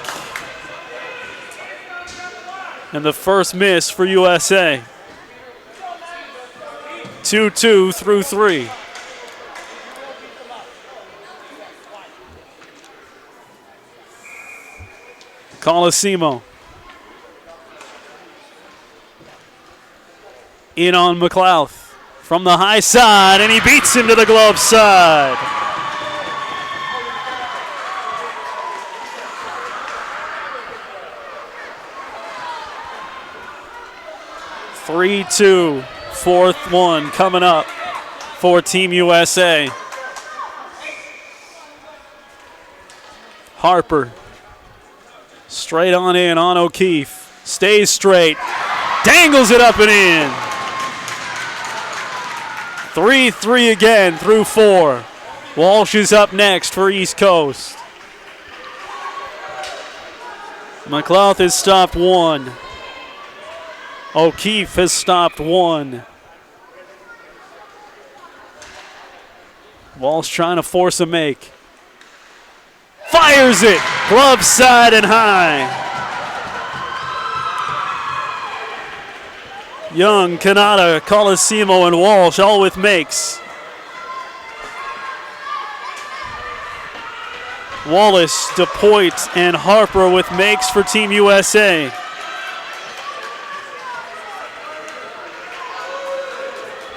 And the first miss for USA. 2-2 through 3. Colosimo. In on McLeod from the high side, and he beats him to the glove side. 3-2, fourth one coming up for Team USA. Harper straight on in on O'Keefe. Stays straight. Dangles it up and in. 3-3 again through 4. Walsh is up next for East Coast. McLeod has stopped 1. O'Keefe has stopped 1. Walsh trying to force a make. Fires it! Glove side and high. Young, Kanata, Colosimo, and Walsh all with makes. Wallace, DePoit, and Harper with makes for Team USA.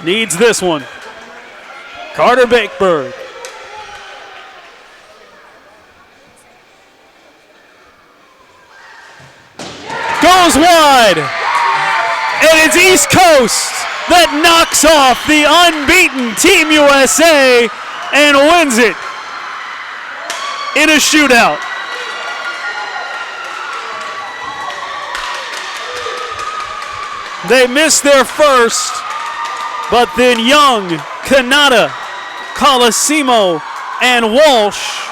Needs this one. Carter Bakeberg. Goes wide. And it's East Coast that knocks off the unbeaten Team USA and wins it in a shootout. They missed their first, but then Young, Kanata, Colosimo, and Walsh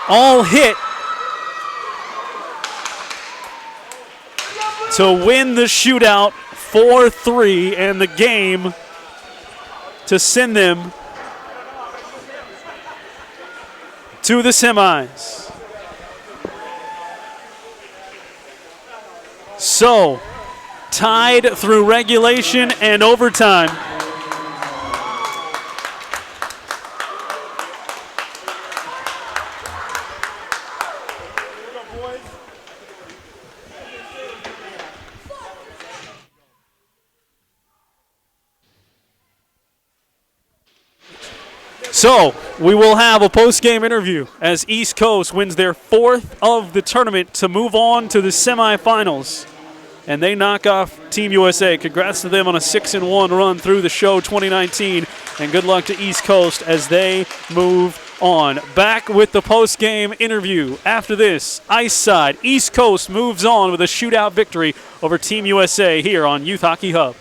all hit to win the shootout 4-3 and the game to send them to the semis. So, tied through regulation and overtime. So, we will have a post-game interview as East Coast wins their 4th of the tournament to move on to the semifinals. And they knock off Team USA. Congrats to them on a 6-1 run through the show 2019. And good luck to East Coast as they move on. Back with the post-game interview. After this, ice side, East Coast moves on with a shootout victory over Team USA here on Youth Hockey Hub.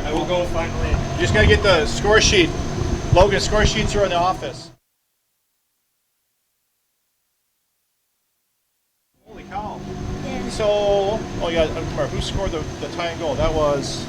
I will go finally. You just gotta get the score sheet. Logan, score sheets are in the office. Holy cow. Yeah. So, oh yeah, who scored the tying goal? That was...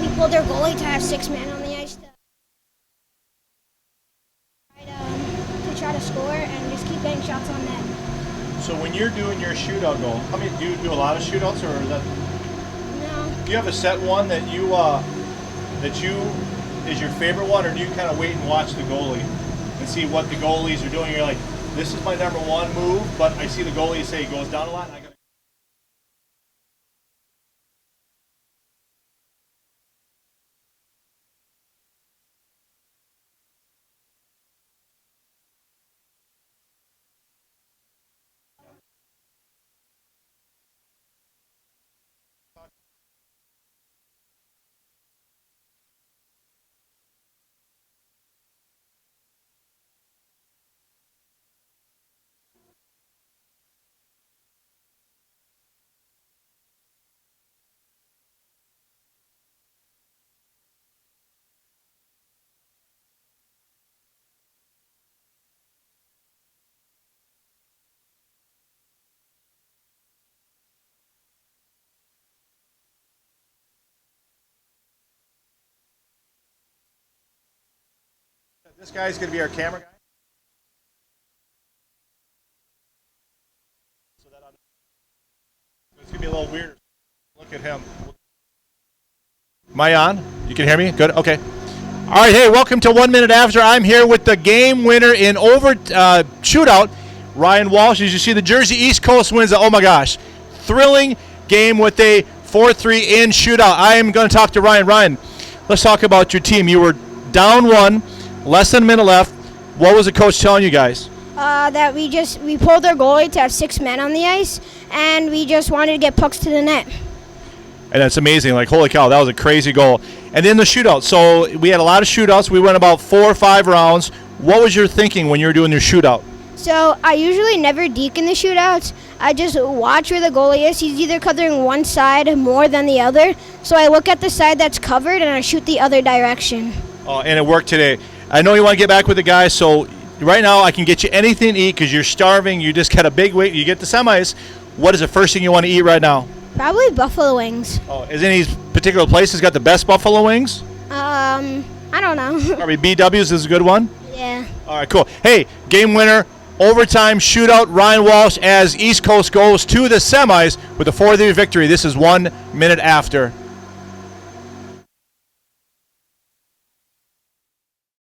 We pulled their goalie to have 6 men on the ice to try you're doing your shootout goal, how many do you do a lot of shootouts, or is that? No. Do you have a set one that you is your favorite one, or do you kind of wait and watch the goalie and see what the goalies are doing? You're like, this is my number one move, but I see the goalie say he goes down a lot, and I got. This guy's going to be our camera guy. So that it's going to be a little weird. Look at him. Am I on? You can hear me? Good. Okay. All right. Hey, welcome to 1 Minute After. I'm here with the game winner in shootout, Ryan Walsh. As you see, the Jersey East Coast wins. Oh my gosh, thrilling game with a 4-3 in shootout. I am going to talk to Ryan. Ryan, let's talk about your team. You were down one. Less than a minute left. What was the coach telling you guys? That we pulled our goalie to have 6 men on the ice, and we just wanted to get pucks to the net. And that's amazing. Like, holy cow, that was a crazy goal. And then the shootout. So we had a lot of shootouts. We went about 4 or 5 rounds. What was your thinking when you were doing your shootout? So I usually never deke in the shootouts. I just watch where the goalie is. He's either covering one side more than the other. So I look at the side that's covered, and I shoot the other direction. Oh, and it worked today. I know you want to get back with the guys, so right now I can get you anything to eat because you're starving. You just got a big weight. You get the semis. What is the first thing you want to eat right now? Probably buffalo wings. Oh, is any particular places got the best buffalo wings? I don't know. Probably BW's is a good one. Yeah. All right, cool. Hey, game winner, overtime shootout, Ryan Walsh as East Coast goes to the semis with a 4-3 victory. This is 1 minute after.